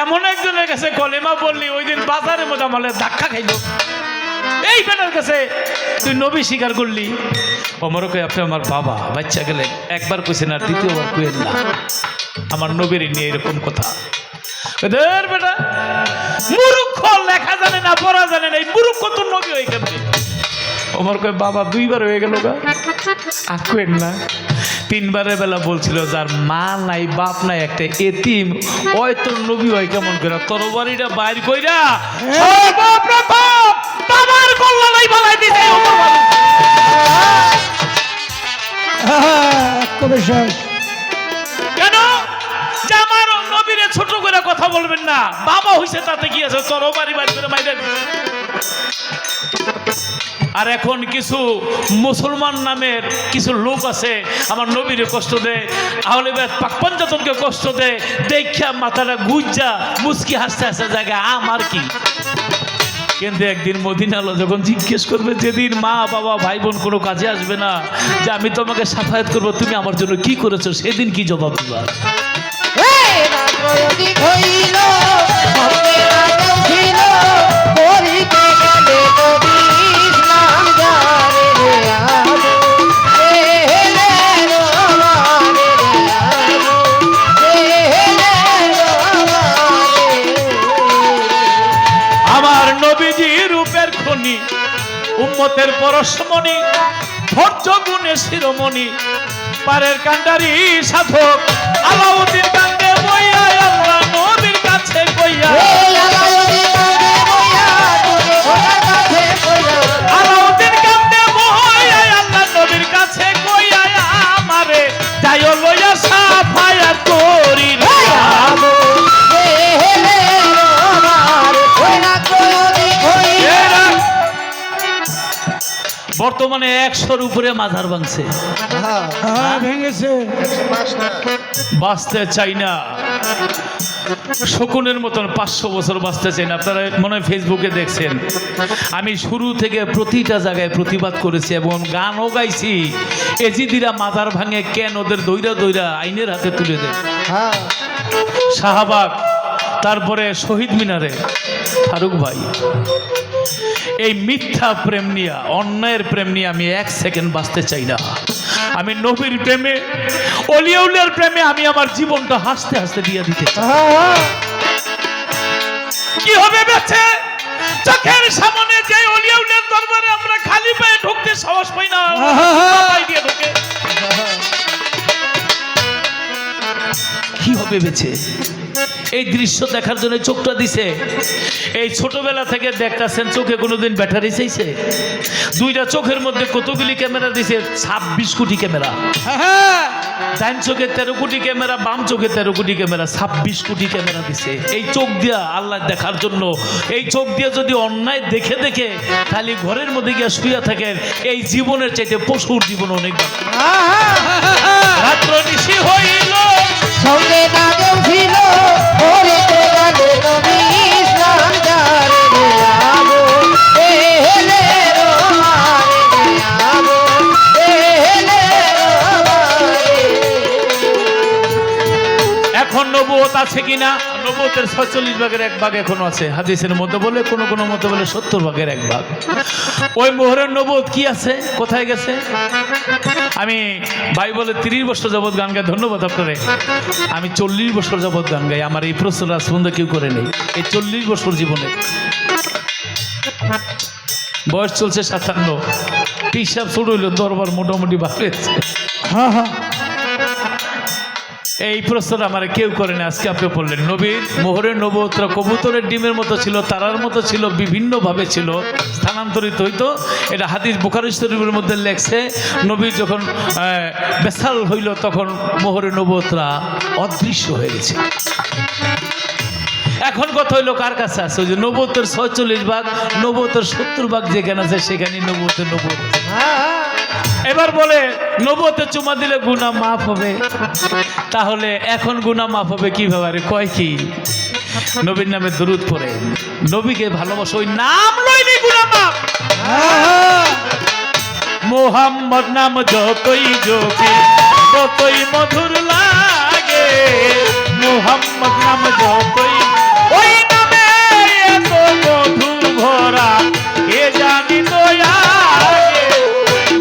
এমন একজনের কাছে কলেমা বললি, ওই দিন বাজারের মধ্যে আমার ধাক্কা খাইলো। এই বেটার কাছে তুই নবী স্বীকার করলি। ওমর কয় আপনি আমার বাবা, বাচ্চা গেলেন, একবার কইছেন আর দ্বিতীয়বার কইেন না। আমার নবীর নিয়ে এরকম কথা। বেটা মূর্খ, লেখা জানে না, পড়া জানে না, এই মূর্খ তো নবী হয়ে কেমনে? ওমর কয় বাবা দুইবার হয়ে গেল গা, আর কইেন না। তিনবারের বেলা বলছিল যার মা নাই বাপ নাই, একটা এতিম, ওই তোর নবী হয় কেমন করে? তরবারিটা বাইর কইরা সর্বপ্রথম বাবার কল্যাণই বালাই দিতে। কেন? যে আমার নবীরে ছোট করে কথা বলবেন না, বাবা হইছে তাতে কি আছে, তোরও বাড়ি বাড়ি করে মাইরে দিছে। আর এখন কিছু মুসলমান নামের কিছু লোক আছে আমার নবীরে কষ্ট দেয়, আহলে বাইত পাক পঞ্চাতনকে কষ্ট দেয়, দেখা মাথাটা গুজ্জা মুচকি হাসতে হাসতে জায়গা আমার কি। কিন্তু একদিন মদিনা আলো যখন জিজ্ঞেস করবে, যেদিন মা বাবা ভাই বোন কোনো কাজে আসবে না, যে আমি তোমাকে সাফায়াত করবো, তুমি আমার জন্য কি করেছো, সেদিন কি জবাব দিবা? এই রাত্র অধিক হইল, সঙ্গে না কেউ ছিল, করিতে গেলে নবী ইসলাম জানে রে আবু। এহেলে রহমানে রে আবু, এহেলে রহমানে। আমার নবীজি রূপের খনি, উম্মতের পরশমণি, ধৈর্য গুণে শিরোমণি, পারের কান্ডারি সাধক, আলাউদ্দিন কান্দে বইয়া আল্লাহ নবীর কাছে কইয়া, এই আলাউদ্দিন কান্দে বইয়া, তোরে ঘোড়ার কাছে কইয়া, আলাউদ্দিন কান্দে বইয়া আল্লাহ নবীর কাছে কইয়া, আমারে যাইও লইয়া সাফায়াত করি রে আবু। এহেলে রহমান, ওই রাত্র অধিক হইল। বর্তমানে 100-র উপরে মাজার ভাঙছে, হ্যাঁ ভেঙেছে। বাঁচতে চাই না শকুনের মতন, 500 বছর বাঁচতে চাই না। আপনারা মনে হয় ফেসবুকে দেখছেন, আমি শুরু থেকে প্রতিটা জায়গায় প্রতিবাদ করেছি এবং গানও গাইছি। এজিদিরা মাজার ভাঙে কেন, ওদের দইরা দইরা আইনের হাতে তুলে দেয়। হ্যাঁ, শাহবাগ, তারপরে শহীদ মিনারে। ফারুক ভাই, এই মিথ্যা প্রেম নিয়ে, অন্যায়ের প্রেম নিয়ে আমি 1 সেকেন্ড বাঁচতে চাই না। আমি নবীর প্রেমে, অলিয়াউলিয়ার প্রেমে আমি আমার জীবনটা হাসতে হাসতে দিয়ে দিতে চাই। কি হবে বেঁচে? চোখের সামনে যে অলিয়াউলিয়ার দরবারে আমরা খালি পায়ে ঢুকতে সাহস পাই না, পায়ে দিয়ে ঢুকে। কি হবে বেঁচে? এই দৃশ্য দেখার জন্য চোখটা দিছে। এই ছোটবেলা থেকে দেখতেছেন, চোখে কোনোদিন ব্যাটারি চাইছে? 2টা চোখের মধ্যে কতগুলি ক্যামেরা দিছে? 26 কোটি ক্যামেরা। ডান চোখে 13 কোটি ক্যামেরা, বাম চোখে 13 কোটি ক্যামেরা, 26 কোটি ক্যামেরা দিছে এই চোখ দিয়া আল্লাহ দেখার জন্য। এই চোখ দিয়া যদি অন্যায় দেখে দেখে খালি ঘরের মধ্যে গিয়া শুয়ে থাকেন, এই জীবনের চাইতে পশুর জীবন অনেক ভালো। রাত্র নিশি হইল, সঙ্গে না কেউ ছিল, করিতে গেলে নবী ইসলাম জানে রে আবু। এহেলে রহমানে রে আবু, এহেলে রহমানে। এখন নবুয়ত আছে কিনা? নবুয়তের 46 ভাগের 1 ভাগ এখনো আছে। হাদিসের মধ্যে বলে, কোনো কোনো মতে বলে 70 ভাগের 1 ভাগ। ওই মোহরের নবুয়ত কি আছে, কোথায় গেছে? আমি ভাই বলে 30 বছর যাবৎ গান গাই, ধন্যবাদ আপনারে। আমি 40 বছর যাবৎ গান গাই। আমার এই প্রশ্ন রাজবন্ধ কেউ করে নেই এই 40 বছর জীবনে। বয়স চলছে 57। পিসাব শুরু হইল, দরবার মোটামুটি ভালো হয়েছে। এই প্রশ্ন আমার কেউ করে না, আজকে আপনি বললেন। নবীর মোহরের নবুয়তরা কবুতরের ডিমের মতো ছিল, তারার মতো ছিল, বিভিন্নভাবে ছিল, স্থানান্তরিত হইতো। এটা হাদিস বুখারী শরীফের মধ্যে লেখছে। নবী যখন বেসাল হইল, তখন মোহরের নবুয়তরা অদৃশ্য হয়ে গেছে। এখন কথা হইলো কার কাছে আছে? ওই যে নবুয়তের 46 ভাগ, নবুয়তের 70 ভাগ যেখানে আছে, সেখানে নবুয়তের নবুয়ত। এবার বলে নবুয়তে চুমা দিলে গুনাহ মাফ হবে। তাহলে এখন গুনাহ মাফ হবে কিভাবে? আরে কয় কি? নবীর নামে দরুদ পড়ে, নবীকে ভালোবাসো, ওই নাম লইনি গুনাহ মাফ। মোহাম্মদ নাম যতই জপি ততই মধুর লাগে, মোহাম্মদ নাম যতই, ওই নামে এত মধু ভরা, এ জানি তো আগে।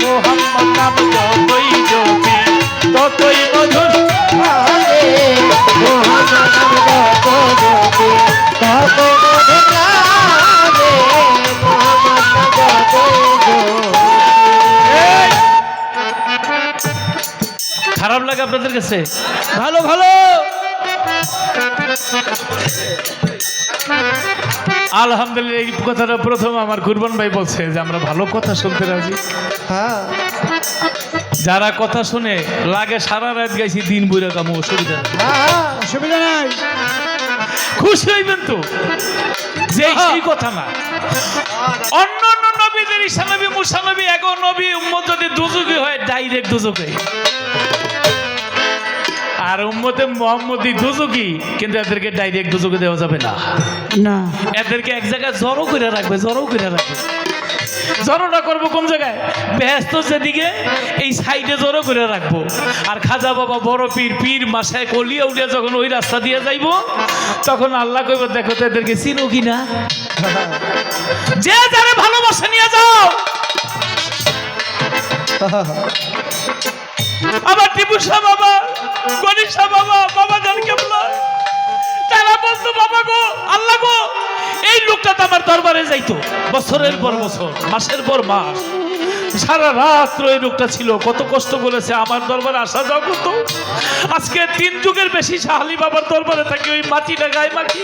মোহাম্মদ নাম যতই জপি ততই মধুর লাগে, মোহাম্মদ নাম যত জপি তত মধুর লাগে, মোহাম্মদ নাম যত জপি। খারাপ লাগে আপনাদের কাছে? ভালো ভালো। আলহামদুলিল্লাহ, এই কথাটা প্রথম আমার কুরবান ভাই বলছে যে আমরা ভালো কথা শুনতে রাজি। হ্যাঁ, যারা কথা শুনে লাগে সারা রাত গাইছি, দিন বুড়া কামো, অসুবিধা নেই। অসুবিধা নাই। খুশি হইবেন তো যে সেই কথা না। অন্য অন্য নবীদের ঈসা নবী, মুসা নবী, এগো নবী উম্মত যদি দুজুকি হয় ডাইরেক্ট দুজুকে, আর উম্মতে মুহাম্মদি দুজুকি, কিন্তু এদেরকে ডাইরেক্ট দুজুকে দেওয়া যাবে না। না এদেরকে এক জায়গায় জড়ো করে রাখবে, জড়ো করে রাখবে। জড়োটা করবো কোন জায়গায়? ব্যস্ত যেদিকে এই সাইডে জড়ো করে রাখবো। আর খাজা বাবা, বড় পীর, পীর মাসায় কলিয়া উলিয়া যখন ওই রাস্তা দিয়ে যাইবো, তখন আল্লাহ কইব দেখো তো এদেরকে চিনো কিনা, যে যারে ভালোবাসা নিয়ে যাও। আবার টিপু শাহ বাবা, গণেশ শাহ বাবা, বাবা জান কেবলা, তারা বলতো বাবা গো, আল্লাহ গো, এই লোকটা তো আমার দরবারে যাইতো বছরের পর বছর, মাসের পর মাস, সারা রাত্র এই লোকটা ছিল, কত কষ্ট করেছে আমার দরবারে আসা যাওয়া করতো। আজকে 3 যুগের বেশি শাহলি বাবার দরবারে থাকি, ওই মাটিটা গায়ে মাখি,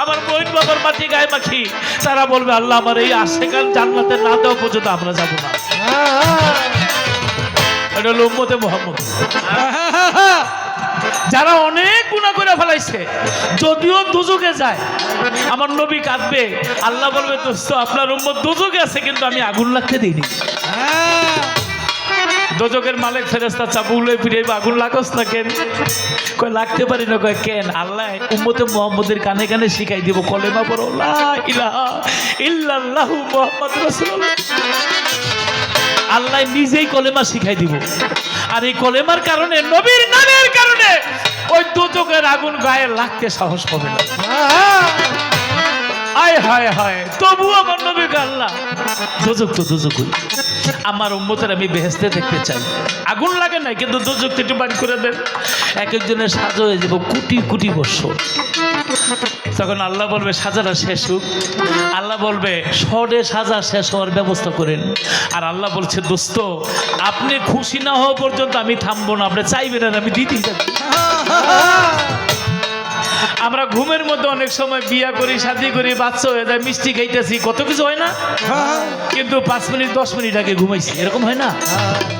আমার বোন বাবার মাটি গায়ে মাখি। তারা বলবে আল্লাহ আমার এই আশেকান জান্নাতে না দেওয়া পর্যন্ত আমরা যাবো না। এটা হলো উম্মতে মুহাম্মদ, যারা অনেক গুনাহ করে ফেলাইছে, যদিও দুজকে যায়। আমার নবী কাঁদবে, আল্লাহ বলবে দোস্ত আপনার উম্মত দুজকে আছে, কিন্তু আমি আগুন লাগতে দিইনি। দোজকের মালিক ফেরেশতা চাবুলে ফিরে আগুন লাগাস না কেন? কয় লাগতে পারি না। কয় কেন? আল্লাহ উম্মতে মুহাম্মদের কানে কানে শিখাই দিব কলেমা পড়ো, লা ইলাহা ইল্লাল্লাহু মুহাম্মাদুর রাসূলুল্লাহ। আল্লাহ নিজেই কলেমা শিখাই দিব। আর এই কলেমার কারণে, নবীর নামের কারণে ওই দোজকের আগুন গায়ে লাগতে সাহস পাবে না। আয় হায় হায়, তবু আমার নবীকে আল্লাহ দোজক তো দোজকই, আমার উম্মতের আমি বেহেশতে দেখতে চাই। আগুন লাগে নাই, কিন্তু দোজক থেকে বাড়ি করে দেন। এক একজনের সাজা হয়ে যাব কোটি কোটি বছর। তখন আল্লাহ বলবে সাজাটা শেষ হোক। আল্লাহ বলবে শর্টে সাজা শেষ হওয়ার ব্যবস্থা করেন। আর আল্লাহ বলছে দোস্ত আপনি খুশি না হওয়া পর্যন্ত আমি থামবো না, আপনি চাইবেন আর আমি দিতেই যাবো। আমরা ঘুমের মধ্যে অনেক সময় বিয়া করি, শাদি করি, বাচ্চা হয়ে যায়, মিষ্টি খাইতেছি, কত কিছু হয় না, কিন্তু 5 মিনিট 10 মিনিট আগে ঘুমাইছি, এরকম হয় না?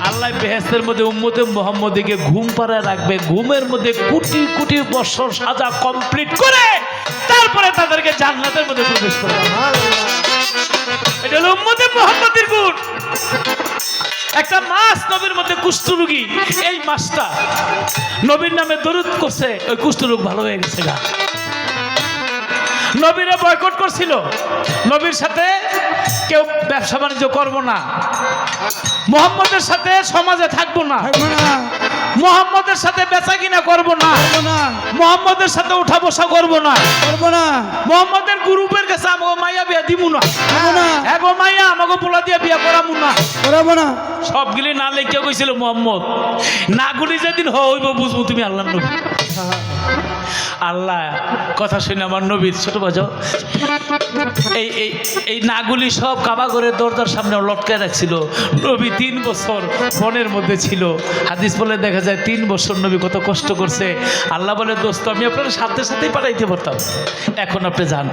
আল্লাহ বেহেশতের মধ্যে উম্মতে মুহাম্মদীকে ঘুম পাড়ায় রাখবে, ঘুমের মধ্যে কোটি কোটি বছর সাজা কমপ্লিট করে তারপরে তাদেরকে জান্নাতের মধ্যে প্রবেশ করে। এটা হলো উম্মতে মুহাম্মদীর গুণ। একটা মাস নবীর মধ্যে কুষ্ঠরোগী, এই মাসটা নবীর নামে দরুদ করছে, ওই কুষ্ঠরোগ ভালো হয়ে গেছে। নবীরা বয়কট করছিল, নবীর সাথে কেউ ব্যবসা বাণিজ্য করবো না, মুহাম্মদের সাথে সমাজে থাকবো না, মুহাম্মদের সাথে বেচা কিনা করবো না, মুহাম্মদের সাথে উঠা বসা করবো না, মুহাম্মদের গ্রুপের কাছে আমাকে মাইয়া বিয়া দিমু না, এগো মাইয়া আমাকে পোলা দিয়া বিয়া করামু না, সবগুলি না লেখা কইছিল মুহাম্মদ। নাগুলি যেদিন হইব বুঝবো তুমি আল্লাহর নবী। আল্লাহ কথা শুনে আমার নবীর ছোট বাজাও এই এই এই নাগুলি সব কাবা করে দরজার সামনে লটকে রাখছিল। নবী 3 বছর বনের মধ্যে ছিল। হাদিস বলে দেখা যায় 3 বছর নবী কত কষ্ট করছে। আল্লাহ বলে দোস্ত আমি আপনার সাথে সাথেই পাঠাইতে পারতাম, এখন আপনি যান।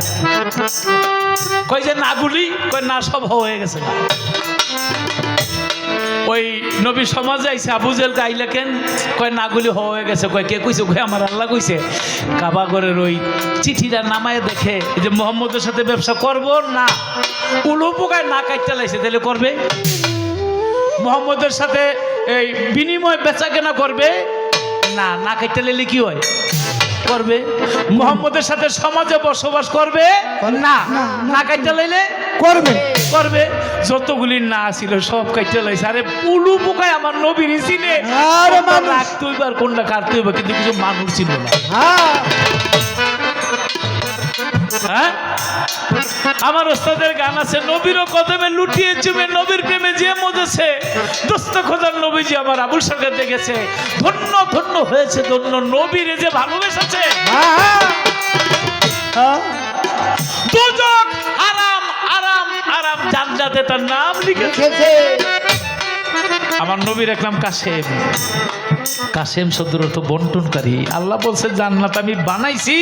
কই যে নাগুলি, কই না সব হয়ে গেছে। ওই নবী সমাজে আইসে আবু জেল গাইলে কেন? কয় নাগুলি হয়ে গেছে। কয় কে কইছে? কয় আমার আল্লাহ কইছে। কাবা ঘরের ওই চিঠিটা নামায় দেখে যে মুহাম্মদের সাথে ব্যবসা করব না, উলু পোকায় না কাটতে লাইছে, তাহলে করবে? মুহাম্মদের সাথে এই বিনিময় বেচা কেনা করবে না, না কাটতে লাইলে কি হয়? করবে। মুহাম্মদের সাথে সমাজে বসবাস করবে না, না কাটতে লাইলে করবে করবে। যতগুলি না ছিল সব কাটতে লাইছে। আরে পুলু পোকায় আমার নবীর চিনে, আর রাখতে হইব আর কোনটা কাটতে হইব, কিন্তু কিছু মানুষ ছিল না। হ্যাঁ, আমার ওস্তাদের গান আছে, নবীরও কদমে লুটিয়ে চুমে নবীর প্রেমে যে মজেছে, দোস্ত খোঁজার নবীজি আমার আবুল সরকার দেখেছে, ধন্য ধন্য হয়েছে, ধন্য নবীরে যে ভালোবেসেছে। দুজক হারাম, আরাম আরাম, জান্নাতে তার নাম লিখেছে। আমার নবীর এক নাম কাসেম। কাসেম শব্দের অর্থ বন্টনকারী। আল্লাহ বলছে জান্নাত আমি বানাইছি,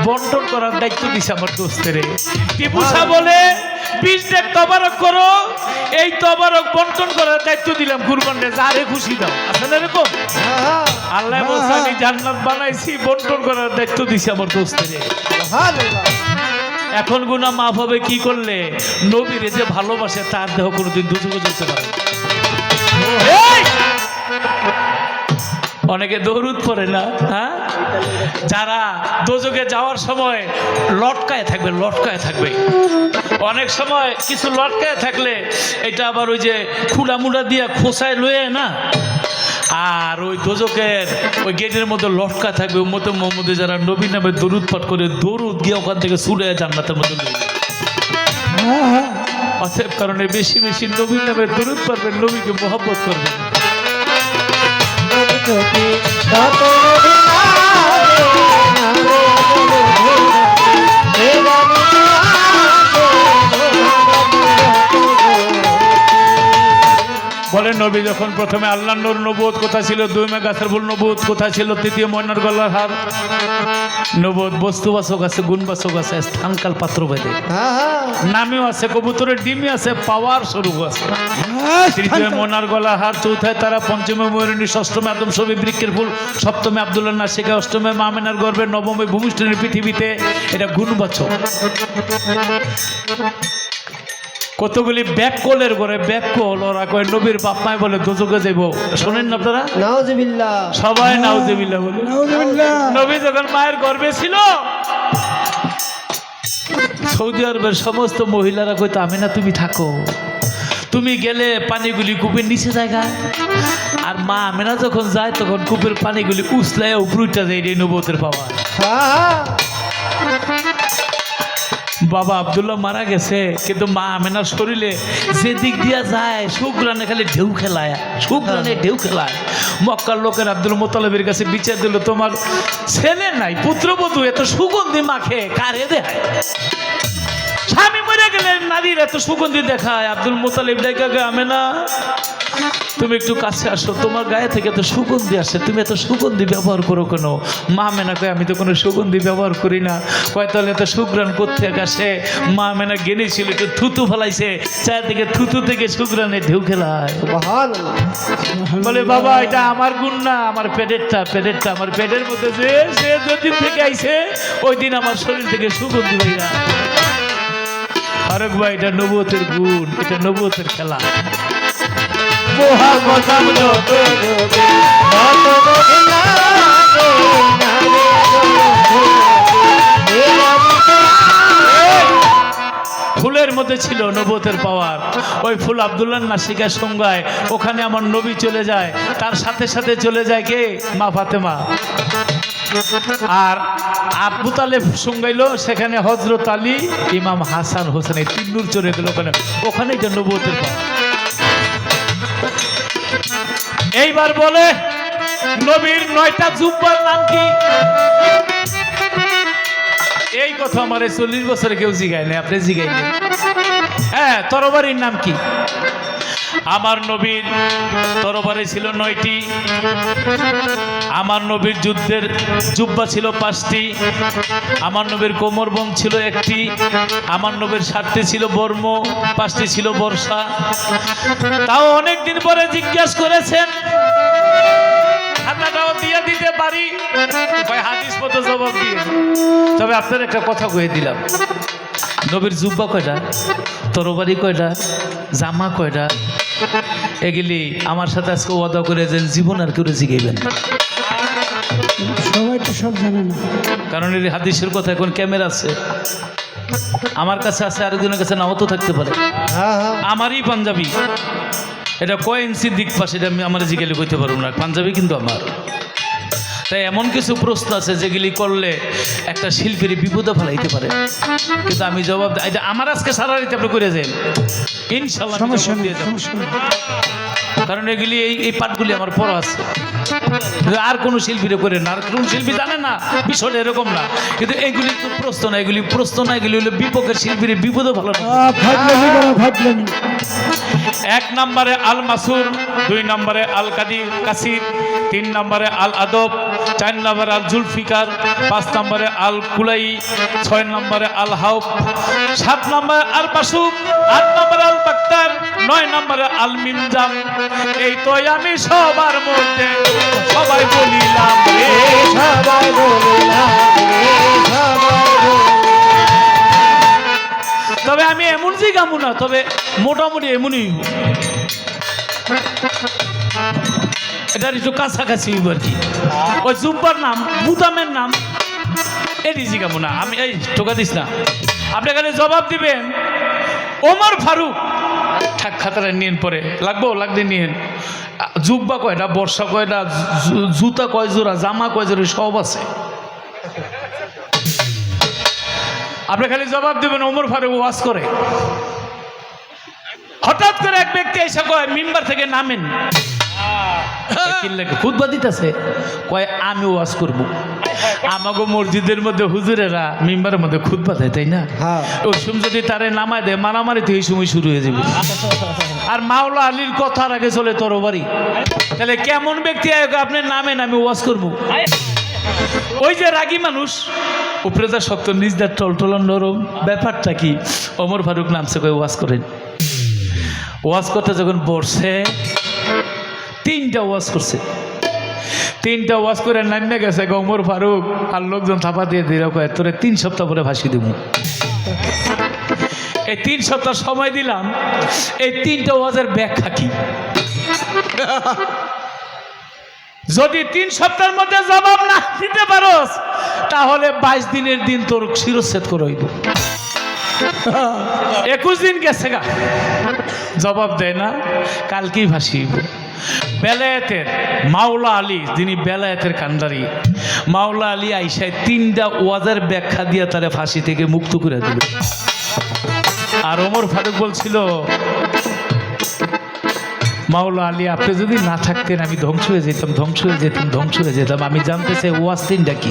বন্টন করার দায়িত্ব দিছে আমার দোস্তেরে। টিপুসা বলে 20 ডেক তবারক করো, এই তবারক বন্টন করার দায়িত্ব দিলাম কুরবানরে, যারে খুশি দাও। আসলে এরকম আল্লাহ বলছে আমি জান্নাত বানাইছি, বন্টন করার দায়িত্ব দিছে আমার দোস্তেরে। এখন গুনাহ মাফ হবে কি করলে? নবীরে যে ভালোবাসে তার দেহ কোনোদিন দুচোখে যেতে পারে না। এই! অনেকে দৌড়ুদ পড়ে না, হ্যাঁ? যারা দোজকে যাওয়ার সময় লটকায় থাকবে, লটকায় থাকবে। অনেক সময় কিছু লটকায় থাকলে এটা আবার ওই যে খুঁড়া মুড়া দিয়া খোসায় লয়ে না, আর ওই দোজকের ওই গেটের মধ্যে লটকা থাকবে। উম্মতে মুহাম্মদে যারা নবী নামে দরুদ পাঠ করে, দরুদ গিয়ে ওখান থেকে ছুড়ে জান্নাতের মধ্যে লয়ে যায়। অতএব কারণে বেশি বেশি নবী নামে দরুদ পাঠবেন, নবীকে মহব্বত করবেন। বলেন নবী যখন প্রথমে আল্লাহর নূর নবুয়ত কোথায় ছিল, 2 মে গাছের ফুল নবুয়ত কোথায় ছিল, 3 ময়নার গলার হার নবুয়ত, বস্তুবাচক আছে, গুণবাচক আছে, স্থানকাল পাত্র ভেদে নামেও আছে, কবুতরের ডিমই আছে, পাওয়ার স্বরূপ আছে। 3 ময়নার গলার হার, 4 তারা, 5 ময়ূরিণী, 6 আদম ছবি বৃক্ষের ফুল, 7 আব্দুল্লাহ নাসিকা, 8 মামিনার গর্ভে, 9 ভূমিষ্ঠের পৃথিবীতে। এটা গুণবাচক। কতগুলি ব্যাককলের ঘরে ব্যাককল, ওরা কয় নবীর বাপ মাই বলে দোজকে যাইব। শোনেন না আপনারা? নাউজুবিল্লাহ। সবাই নাউজুবিল্লাহ বলে। নবী যখন মায়ের গর্ভে ছিল, সৌদি আরবের সমস্ত মহিলারা কইতো আমিনা তুমি থাকো, তুমি গেলে পানিগুলি কূপের নিচে জায়গায়। আর মা আমিনা যখন যায় তখন কূপের পানিগুলি উছলায় উপরুটা যায়। এই নবুয়তের পাওয়া। বাবা আব্দুল্লাহ মারা গেছে, কিন্তু মা আমেনার শরীরে যে দিক দিয়া যায় সুগ্রানে খালি ঢেউ খেলায়, সুগ্রানে ঢেউ খেলায়। মক্কার লোকের আব্দুল মুত্তালিবের কাছে বিচার দিল, তোমার ছেলে নাই, পুত্রবধূ এত সুগন্ধি মাখে কারে দেখায়? স্বামী মরে গেলে নারীর এত সুগন্ধি দেখায়। আব্দুল মুত্তালিব দেখা গে আমেনা তুমি একটু কাছে আসো, তোমার গায়ে থেকে এত সুগন্ধি আসে, তুমি এত সুগন্ধি ব্যবহার করো কেন? মা মেনা কয় আমি তো কোনো সুগন্ধি ব্যবহার করি না। কয় তাহলে এত সুগ্রাণ কোত্থেকে আসে? মা মেনা গেনেছিল, একটু থুতু ফেলাইছে, চারদিকে থুতু থেকে সুগ্রাণে ঢেউ খেলায়। বলে বাবা এটা আমার গুণ না, আমার পেটেরটা, পেটেরটা আমার পেটের মধ্যে যে সে যেদিন থেকে আইছে ওই দিন আমার শরীর থেকে সুগন্ধি ভাইরা। ফারুক ভাই এটা নবুয়তের গুণ, এটা নবুয়তের খেলা। ফুলের মধ্যে ছিল নবুয়তের পাওয়ার। ওই ফুল আব্দুল্লাহ নাসিকার সংজ্ঞায় ওখানে আমার নবী চলে যায়, তার সাথে সাথে চলে যায় কে? মা ফাতেমা। আর আবু তালেব সংজ্ঞাইলো সেখানে হযরত আলী, ইমাম হাসান হোসেন, এই 3 নূর চলে গেল ওখানে। ওখানেই তো নবুয়তের পাওয়ার। এইবার বলে নবীর 9টা জুব্বার নাম কি? এই কথা আমার 40 বছরে কেউ জিগায় না, আপনি জিগাইলেন। হ্যাঁ, তরবারির নাম কি? আমার নবীর তরবারি ছিল 9টি। আমার নবীর যুদ্ধের জুব্বা ছিল 5টি। আমার নবীর কোমরবন্ধ ছিল 1টি। আমার নবীর 7টি ছিল বর্ম, 5টি ছিল বর্ষা। তাও অনেকদিন পরে জিজ্ঞাসা করেছেন, খাতাটাও দিয়ে দিতে পারি, হাদিস মতো জবাব দিয়ে। তবে আপনার একটা কথা কয়ে দিলাম, নবীর জুব্বা কয়টা, তরবারি কয়টা, জামা কয়টা, এগুলি আমার সাথে আজকে ওয়াদা করে যে জীবন আর কেউ জিগাইবেন। সবাই তো সব জানে না, কারণ এই হাদিসের কথা এখন ক্যামেরা আছে, আমার কাছে আছে, আরেকজনের কাছে নাও তো থাকতে পারে। আমারই পাঞ্জাবি, এটা কয় ইঞ্চি দিক পাশে, এটা আমি আমার জিগেলে কইতে পারবো না, পাঞ্জাবি কিন্তু আমার। তাই এমন কিছু প্রশ্ন আছে যেগুলি করলে একটা শিল্পীর বিপদে ফেলাইতে পারে, কিন্তু আমি জবাব এটা আমার আজকে সারা রাতে আপনি করে যান ইনশাআল্লাহ, সমস্যা দিয়ে যাবো। কারণ এগুলি এই পাঠগুলি আমার পড়া আছে। আর কোনো শিল্পীরে করে না, আর কোন শিল্পী জানে না, বিষয়টা এরকম না। কিন্তু এইগুলি তো প্রশ্ন না, এগুলি প্রশ্ন না, এগুলি হলো বিপক্ষের শিল্পীর বিপদে ফেলানো। এক নম্বরে আল মাসুর, 2 নম্বরে আল কাসির, 3 নম্বরে আল আদব, 4 নম্বরে আল জুলফিকার, 5 নম্বরে আল কুলাই, 6 নম্বরে আল হাউফ, 7 নম্বরে আল বাসুক, 8 নম্বরে আল বাক্তার, 9 নম্বরে আল মিমজাম। এই তো আমি সবার মধ্যে সবাই বলিলাম রে। সবাই বলিলাম রে, সবাই বলিলাম। তবে আমি এমন যে গামু না, তবে মোটামুটি এমনই এটার একটু কাছাকাছি আর কি। ওই জুব্বার নাম, বুতামের নাম, এটি জিগামু না আমি। এই টোকা দিস না, আপনি এখানে জবাব দিবেন ওমর ফারুক। ঠাক খাতারে নিয়েন, পরে লাগলে নিয়েন। জুব্বা কয়টা, বর্ষা কয়টা, জুতা কয় জোড়া, জামা কয় জোড়া, সব আছে। আপনি খালি জবাব দিবেন ওমর ফারুক ওয়াজ করে। হঠাৎ করে এক ব্যক্তি এসে কয় মিম্বার থেকে নামেন, খুতবা দিতেছে, কয় আমি ওয়াজ করব। আমাগো মসজিদের মধ্যে হুজুরেরা মিম্বারের মধ্যে খুতবা দেয়, তাই না? ওই সময় যদি তারে নামায় দেয়, মারামারি তো এই সময় শুরু হয়ে যাবে। আর মাওলা আলীর কথার আগে চলে তরবারি। তাহলে কেমন ব্যক্তি আপনি নামেন, আমি ওয়াজ করব। ওই যে রাগী মানুষ, উপরে যা শক্ত, নিজদার টলটলন নরম, ব্যাপারটা কি? ওমর ফারুক নামছে, কয় ওয়াজ করেন। ওয়াজ করতে যখন বসছে, 3টা ওয়াজ করছে, 3টা ওয়াজ করে নামে গেছে ওমর ফারুক। আর লোকজন থাপা দিয়ে দিল, কয় তোরে 3 সপ্তাহ পরে ভাসি দেব। এই 3 সপ্তাহ সময় দিলাম, এই 3টা ওয়াজের ব্যাখ্যা কি? যদি 3 সপ্তাহের মধ্যে জবাব না দিতে পারোস, তাহলে 22 দিনের দিন তোর শিরচ্ছেদ করে হইব। 21 দিন গেছে গা, জবাব দেয় না, কালকেই ভাসিব। বেলায়েতের মাওলা আলী, যিনি বেলায়েতের কান্ডারি, মাওলা আলী আইসায় 3টা ওয়াজের ব্যাখ্যা দিয়ে তারে ফাঁসি থেকে মুক্ত করে দিল। আর ওমর ফারুক বলছিল, মাওলা আলী আপনি যদি না থাকতেন আমি ধ্বংস হয়ে যেতাম, ধ্বংস হয়ে যেতাম, ধ্বংস হয়ে যেতাম। আমি জানতে চাই ওয়াজ 3টা কি?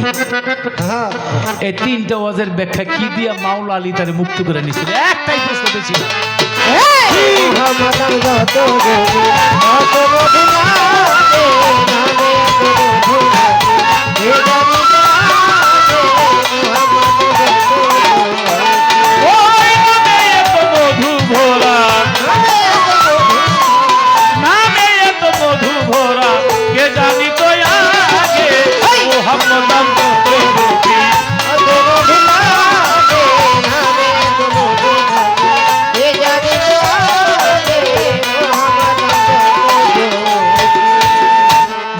এই 3টা ওয়াজের ব্যাখ্যা কি দিয়া মাওলা আলী তারে মুক্ত করে নিয়েছিল? একটাই প্রশ্ন ছিল।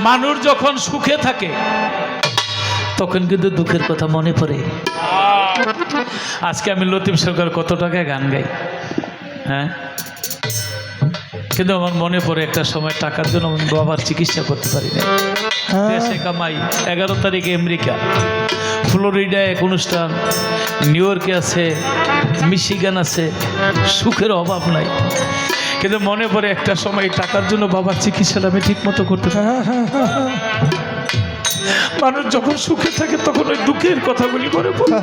মানুষ যখন সুখে থাকে তখন কিন্তু দুঃখের কথা মনে পড়ে। আজকে আমি লতিফ সরকার কত টাকায় গান গাই, হ্যাঁ, কিন্তু আমার মনে পড়ে একটা সময় টাকার জন্য আমি বাবার চিকিৎসা করতে পারি না। দেশে কামাই, 11 তারিখে আমেরিকা, ফ্লোরিডায় এক অনুষ্ঠান, নিউ ইয়র্কে আছে, মিশিগান আছে, সুখের অভাব নাই। কিন্তু মনে পড়ে একটা সময় টাকার জন্য বাবার চিকিৎসাটা আমি ঠিক মতো করতে পারি। মানুষ যখন সুখে থাকে তখন ওই দুঃখের কথাগুলি মনে পড়ে।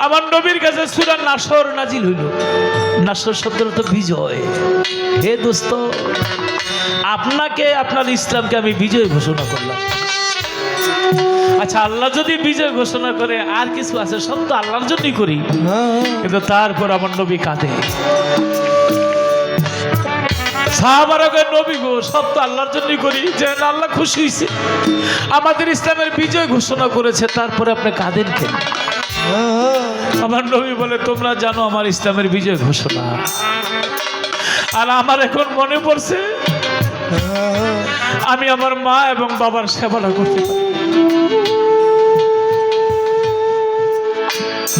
আমার নবীর কাছে সূরা নাসর নাজিল হইল। নাসর শব্দটা তো বিজয়। হে দোস্ত, আপনাকে, আপনার ইসলামকে আমি বিজয় ঘোষণা করলাম। আচ্ছা, আল্লাহ যদি বিজয় ঘোষণা করে আর কিছু আছে? সব তো আল্লাহর জন্যই করি। কিন্তু তারপর আমার নবী কাঁদে। সাহাবারা কয়, নবী গো, সব তো আল্লাহর জন্যই করি, যে আল্লাহ খুশি হয়েছে, আমাদের ইসলামের বিজয় ঘোষণা করেছে, তারপরে আপনি কাঁদেন কেন? আমার নবী বলে, তোমরা জানো আমার ইসলামের বিজয় ঘোষণা, আর আমার এখন মনে পড়ছে আমি আমার মা এবং বাবার সেবাটা করতে পারি।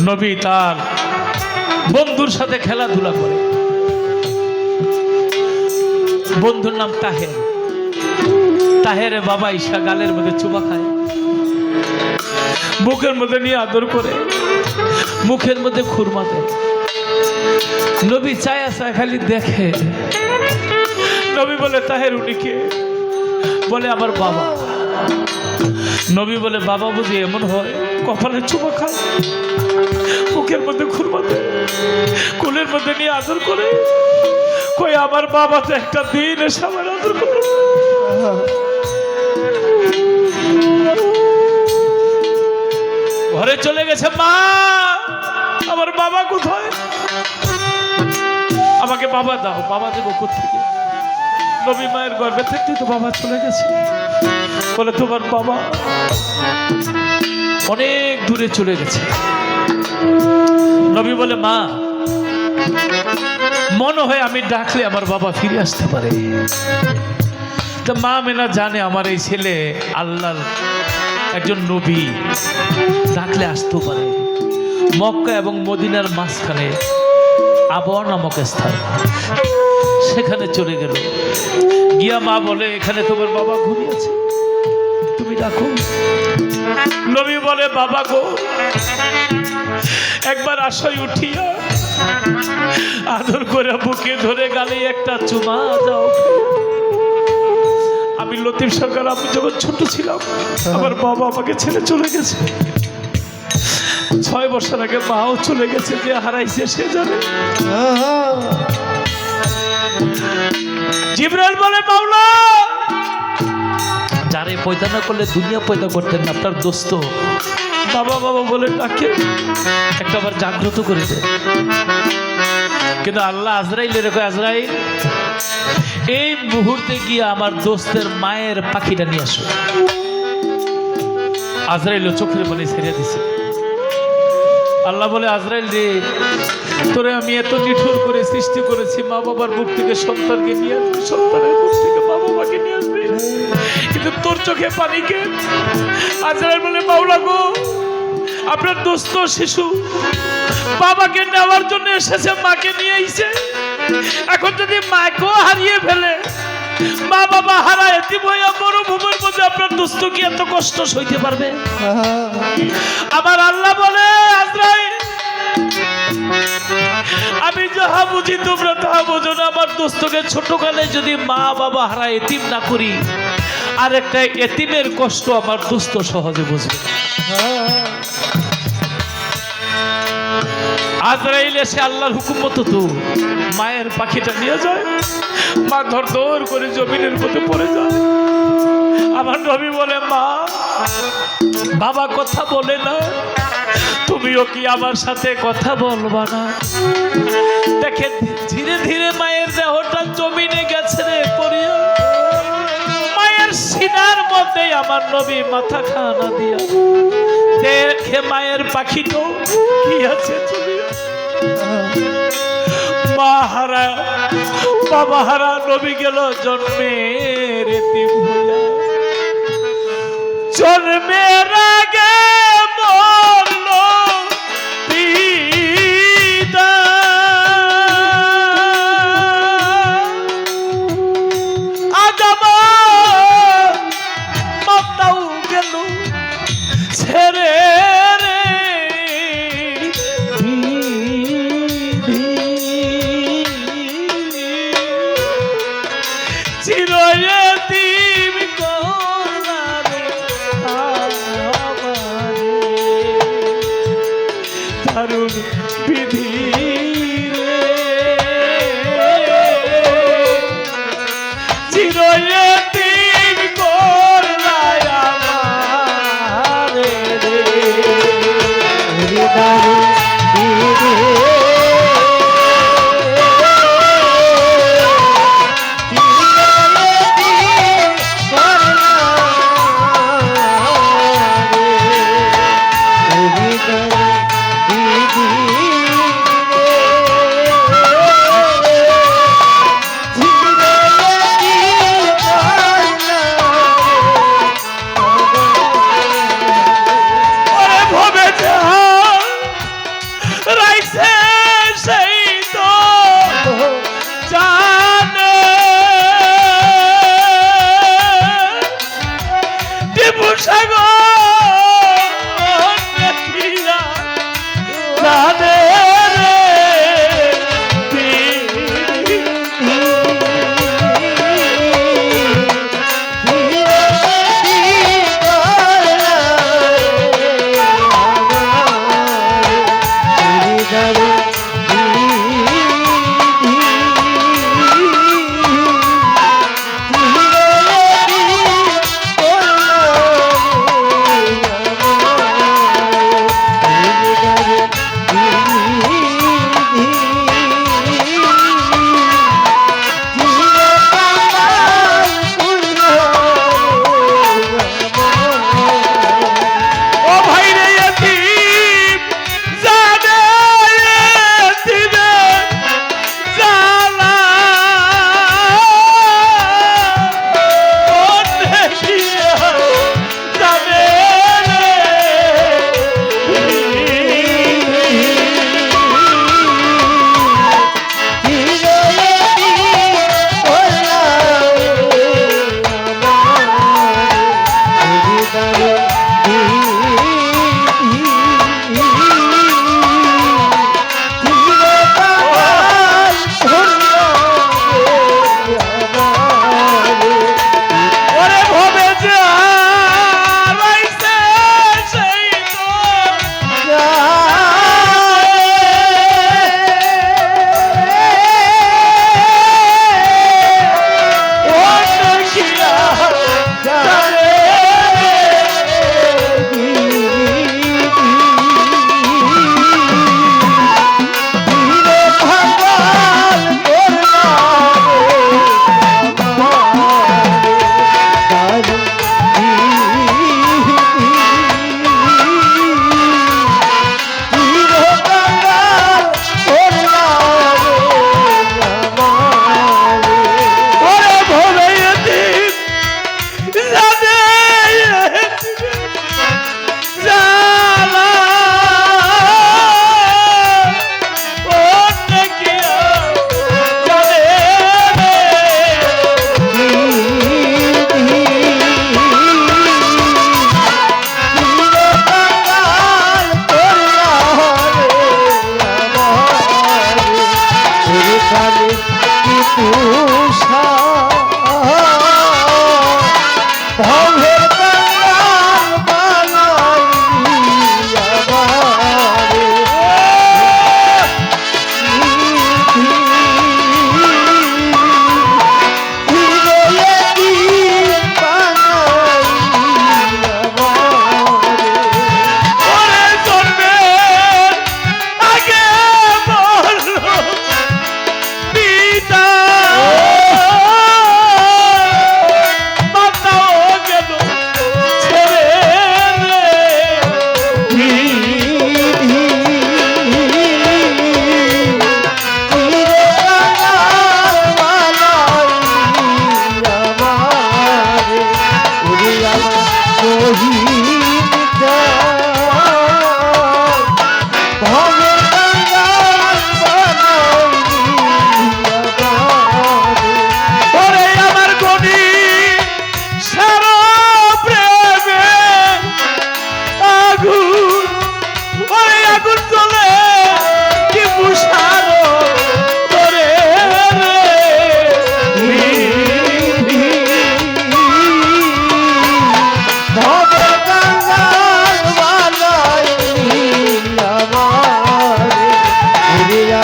নবী তার বন্ধুর সাথে খেলাধুলা করে। বন্ধুর নাম তাহের। তাহেরের বাবা ঈশা গালের মধ্যে চুমা খায়, বুকের মধ্যে নিয়ে আদর করে, মুখের মধ্যে খুরমা দেয়। নবী চায় খালি দেখে। নবী বলে, তাহের উনি কে? বলে, আমার বাবা। নবী বলে, বাবা বুঝি এমন হয়? কপালে চুমা খায়, মুখের মধ্যে খুরমা দেয়, কোলের মধ্যে নিয়ে আদর করে, কই আমার বাবা তো একটা দিন এসে আমার আদর করে। ঘরে চলে গেছে মা, আমার বাবা কোথায়? আমাকে বাবা দাও। বাবা দেবো কোত্থেকে? নবী মায়ের গর্ভে থাকতেই তো বাবা চলে গেছে। বলে তোমার বাবা অনেক দূরে চলে গেছে। নবী বলে মা, মনে হয় আমি ডাকলে আমার বাবা ফিরে আসতে পারে। তো মা মেনা জানে আমার এই ছেলে আল্লাহর একজন নবী, ডাকলে আসতেও পারে। মক্কা এবং মদিনার মাঝখানে আবওয়া নামক স্থান, সেখানে চলে গেল। গিয়া মা বলে এখানে তোমার বাবা ঘুমিয়েছে, তুমি ডাকো। নবী বলে বাবা গো, একবার আশায় উঠিয়া আদর করে বুকে ধরে গালে একটা চুমা দাও। আমি লতিফ সরকার, আমি যখন ছোট ছিলাম আমার বাবা আমাকে ছেড়ে চলে গেছে। 6 বছর আগে মাও চলে গেছে, যে হারাইছে সে জানে। জিবরাইল বলে মাওলা, যারে পয়দা না করলে দুনিয়া পয়দা করতেন না, আপনার দোস্ত বাবা বাবা বলে ডাকে, একটাবার জাগ্রত করে দেয়। কিন্তু আল্লাহ আজরাইলের কয়, আজরাইল এই মুহূর্তে গিয়ে আমার দোস্তের মায়ের পাখিটা নিয়ে আসো। আজরাইল চোখের পানি ছেড়ে দিছে। আল্লাহ বলে আজরাইল রে, তোরে আমি এত নিঠুর করে সৃষ্টি করেছি, মা বাবার বুক থেকে সন্তানকে নিয়ে আসবি, সন্তানের বুক থেকে মা বাবাকে নিয়ে আসবি, কিন্তু তোর চোখে পানিকে। আজরাইল বলে মাওলা গো, আপনার দোস্ত শিশু বাবাকে নেওয়ার জন্য এসেছে, মাকে নিয়ে আইছে। এখন যদি মাকেও হারিয়ে ফেলে, মা বাবা হারা এতিম হইয়া মরুভূমির মধ্যে আপনার দোস্ত কি এত কষ্ট সইতে পারবে? আমার আল্লাহ বলে আজরাইল, আমি যাহা বুঝি তোমরা তাহা বোঝো না। আমার দোস্তকে ছোটকালে যদি মা বাবা হারা এতিম না করি, আর একটা এতিমের কষ্ট আমার দোস্ত সহজে বুঝবে। আজরাইল এসে আল্লাহর হুকুম মতো তো মায়ের পাখিটা নিয়ে যায়। মা ধর ধর করে জমিনের মধ্যে পড়ে যায়। আমার নবী বলে মা, বাবা কথা বলে না, তুমিও কি আমার সাথে কথা বলবা না? দেখে ধীরে ধীরে মায়ের দেহটা জমিনে গেছে রে পড়িয়া। মায়ের সিনার মধ্যে আমার নবী মাথা খানা দিয়া দেখে মায়ের পাখিটাও কি আছে চলিয়া। মা হারা বাবা হারা নবী গেল জন্মের এতিম হইয়া। জন্মের আগে মরল পিতা, আজ আমার মাতাও গেল ছেড়ে রে। চিরয়তিম করলা রে আমারে।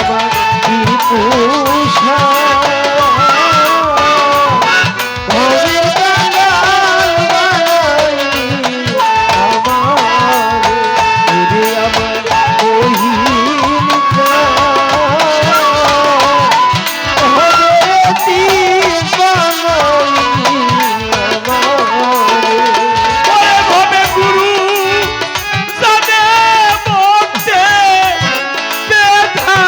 আমার কি পোষা ভবের কাঙ্গাল বানাইলি আমার রে আমার বহিন ওরে ভবে গুরু জানে মধ্যে ব্যথা।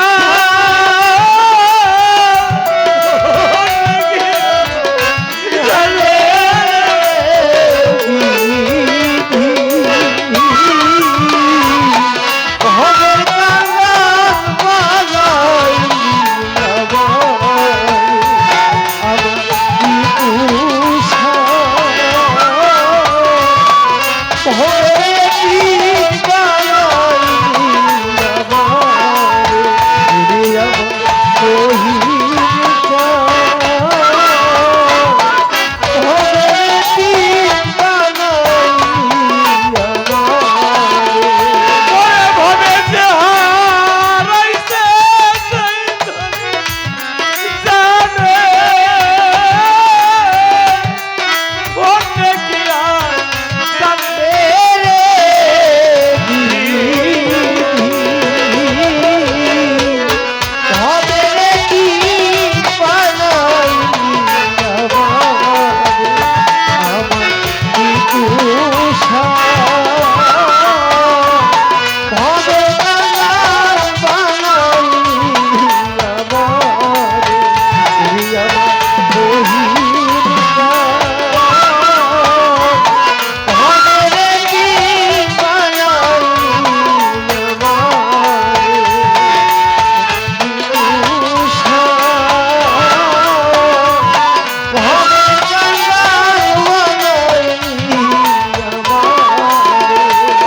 ওরে ভবে যে হারাইছে সেই জানে ওরে কি আর জানে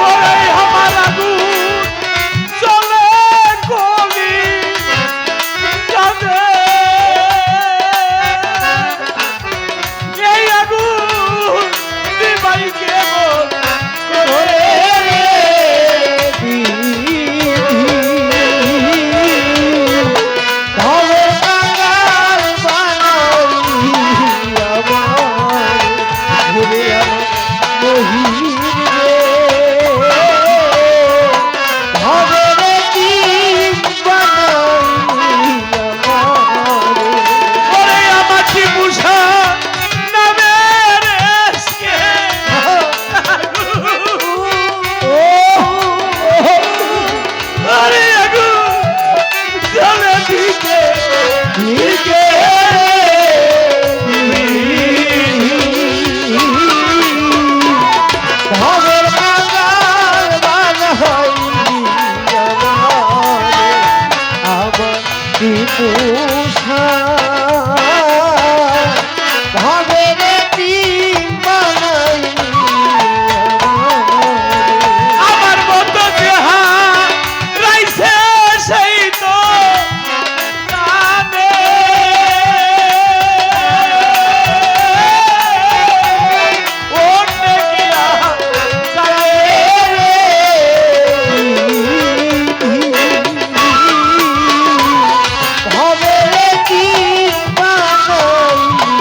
ওরে আমার আগুন চলে গলি যাবে এই আগুন দিবাই কেমন করে ওরে আমার কি বুঝা নামে রেসকে আরে আগুন চলে দিকে দিকে ভবের কাঙ্গাল বানাইলি আমার কি পোষা ভবের টিম বানাইলি আমার মতো যে হারাইছে সেই তো জানে ওরে কি আর জানে ভবের টিম বানাইলি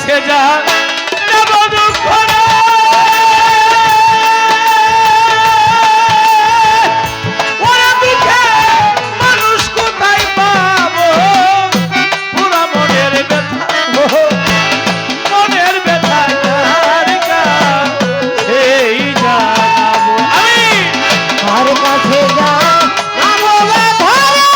কাছে যা যাব দুঃখ রে। ওরে দুঃখে মানুষ কোথায় পাবো, পুরা মনের ব্যথা, মনের ব্যথা কার কাছে জানাবো আমি। কার কাছে যা নামো ব্যথারে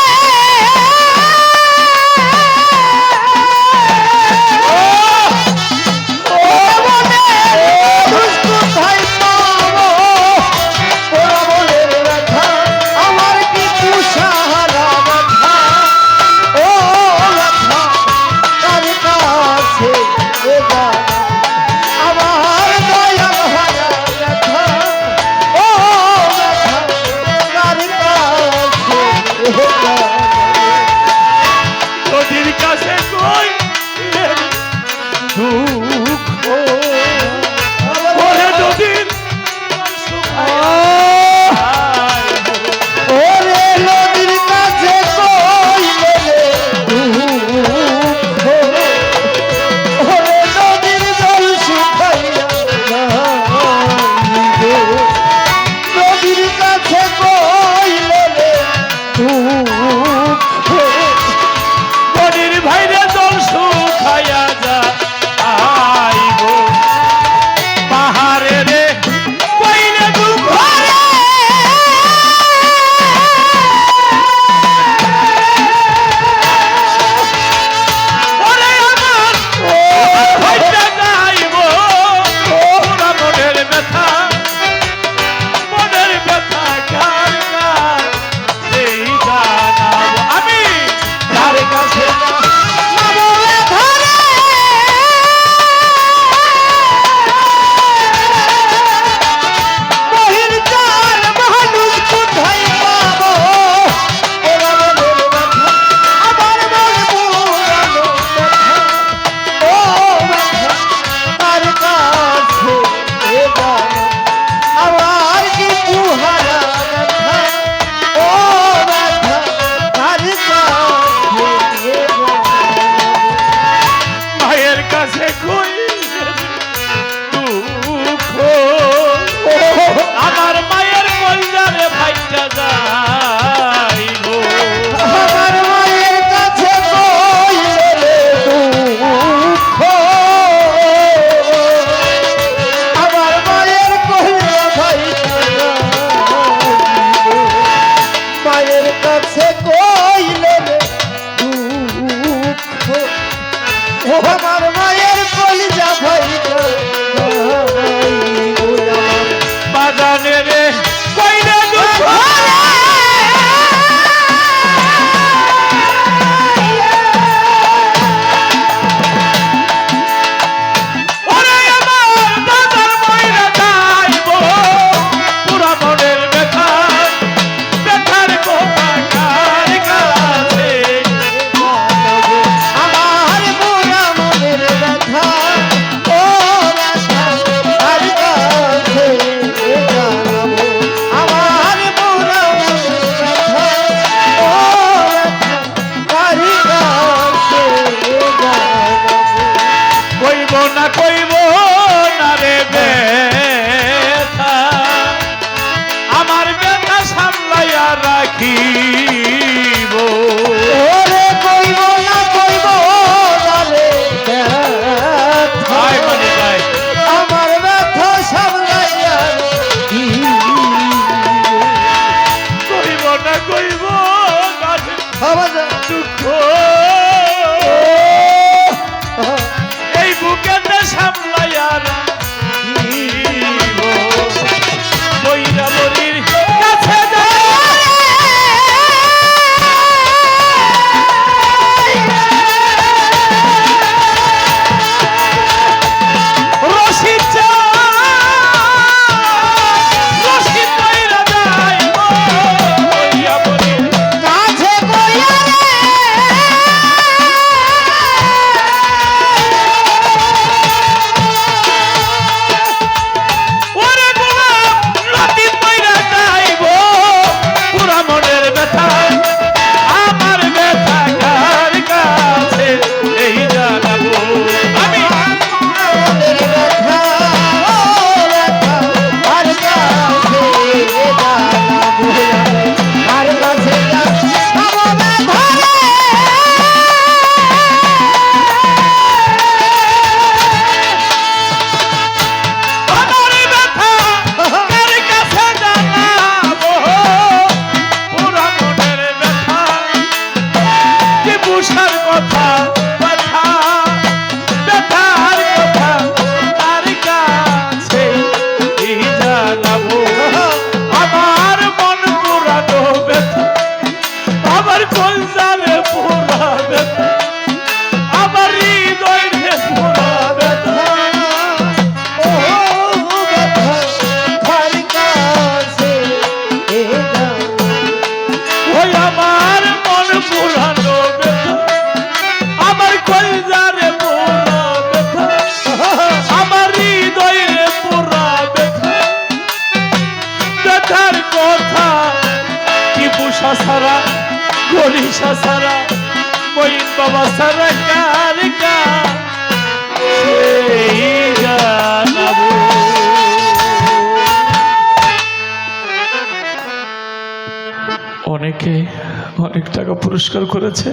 অনেক টাকা পুরস্কার করেছে।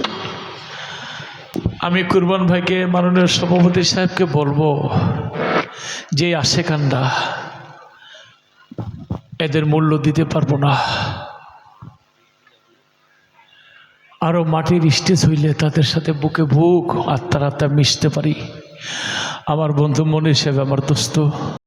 আমি কুরবান ভাইকে, মাননীয় সভাপতি সাহেবকে বলবো যে আশেকান্ডা এদের মূল্য দিতে পারবো না। আরো মাটির স্টেজ হইলে তাদের সাথে বুকে বুক আত্মার আত্মা মিশতে পারি। আমার বন্ধু মনির সাহেব আমার দোস্ত,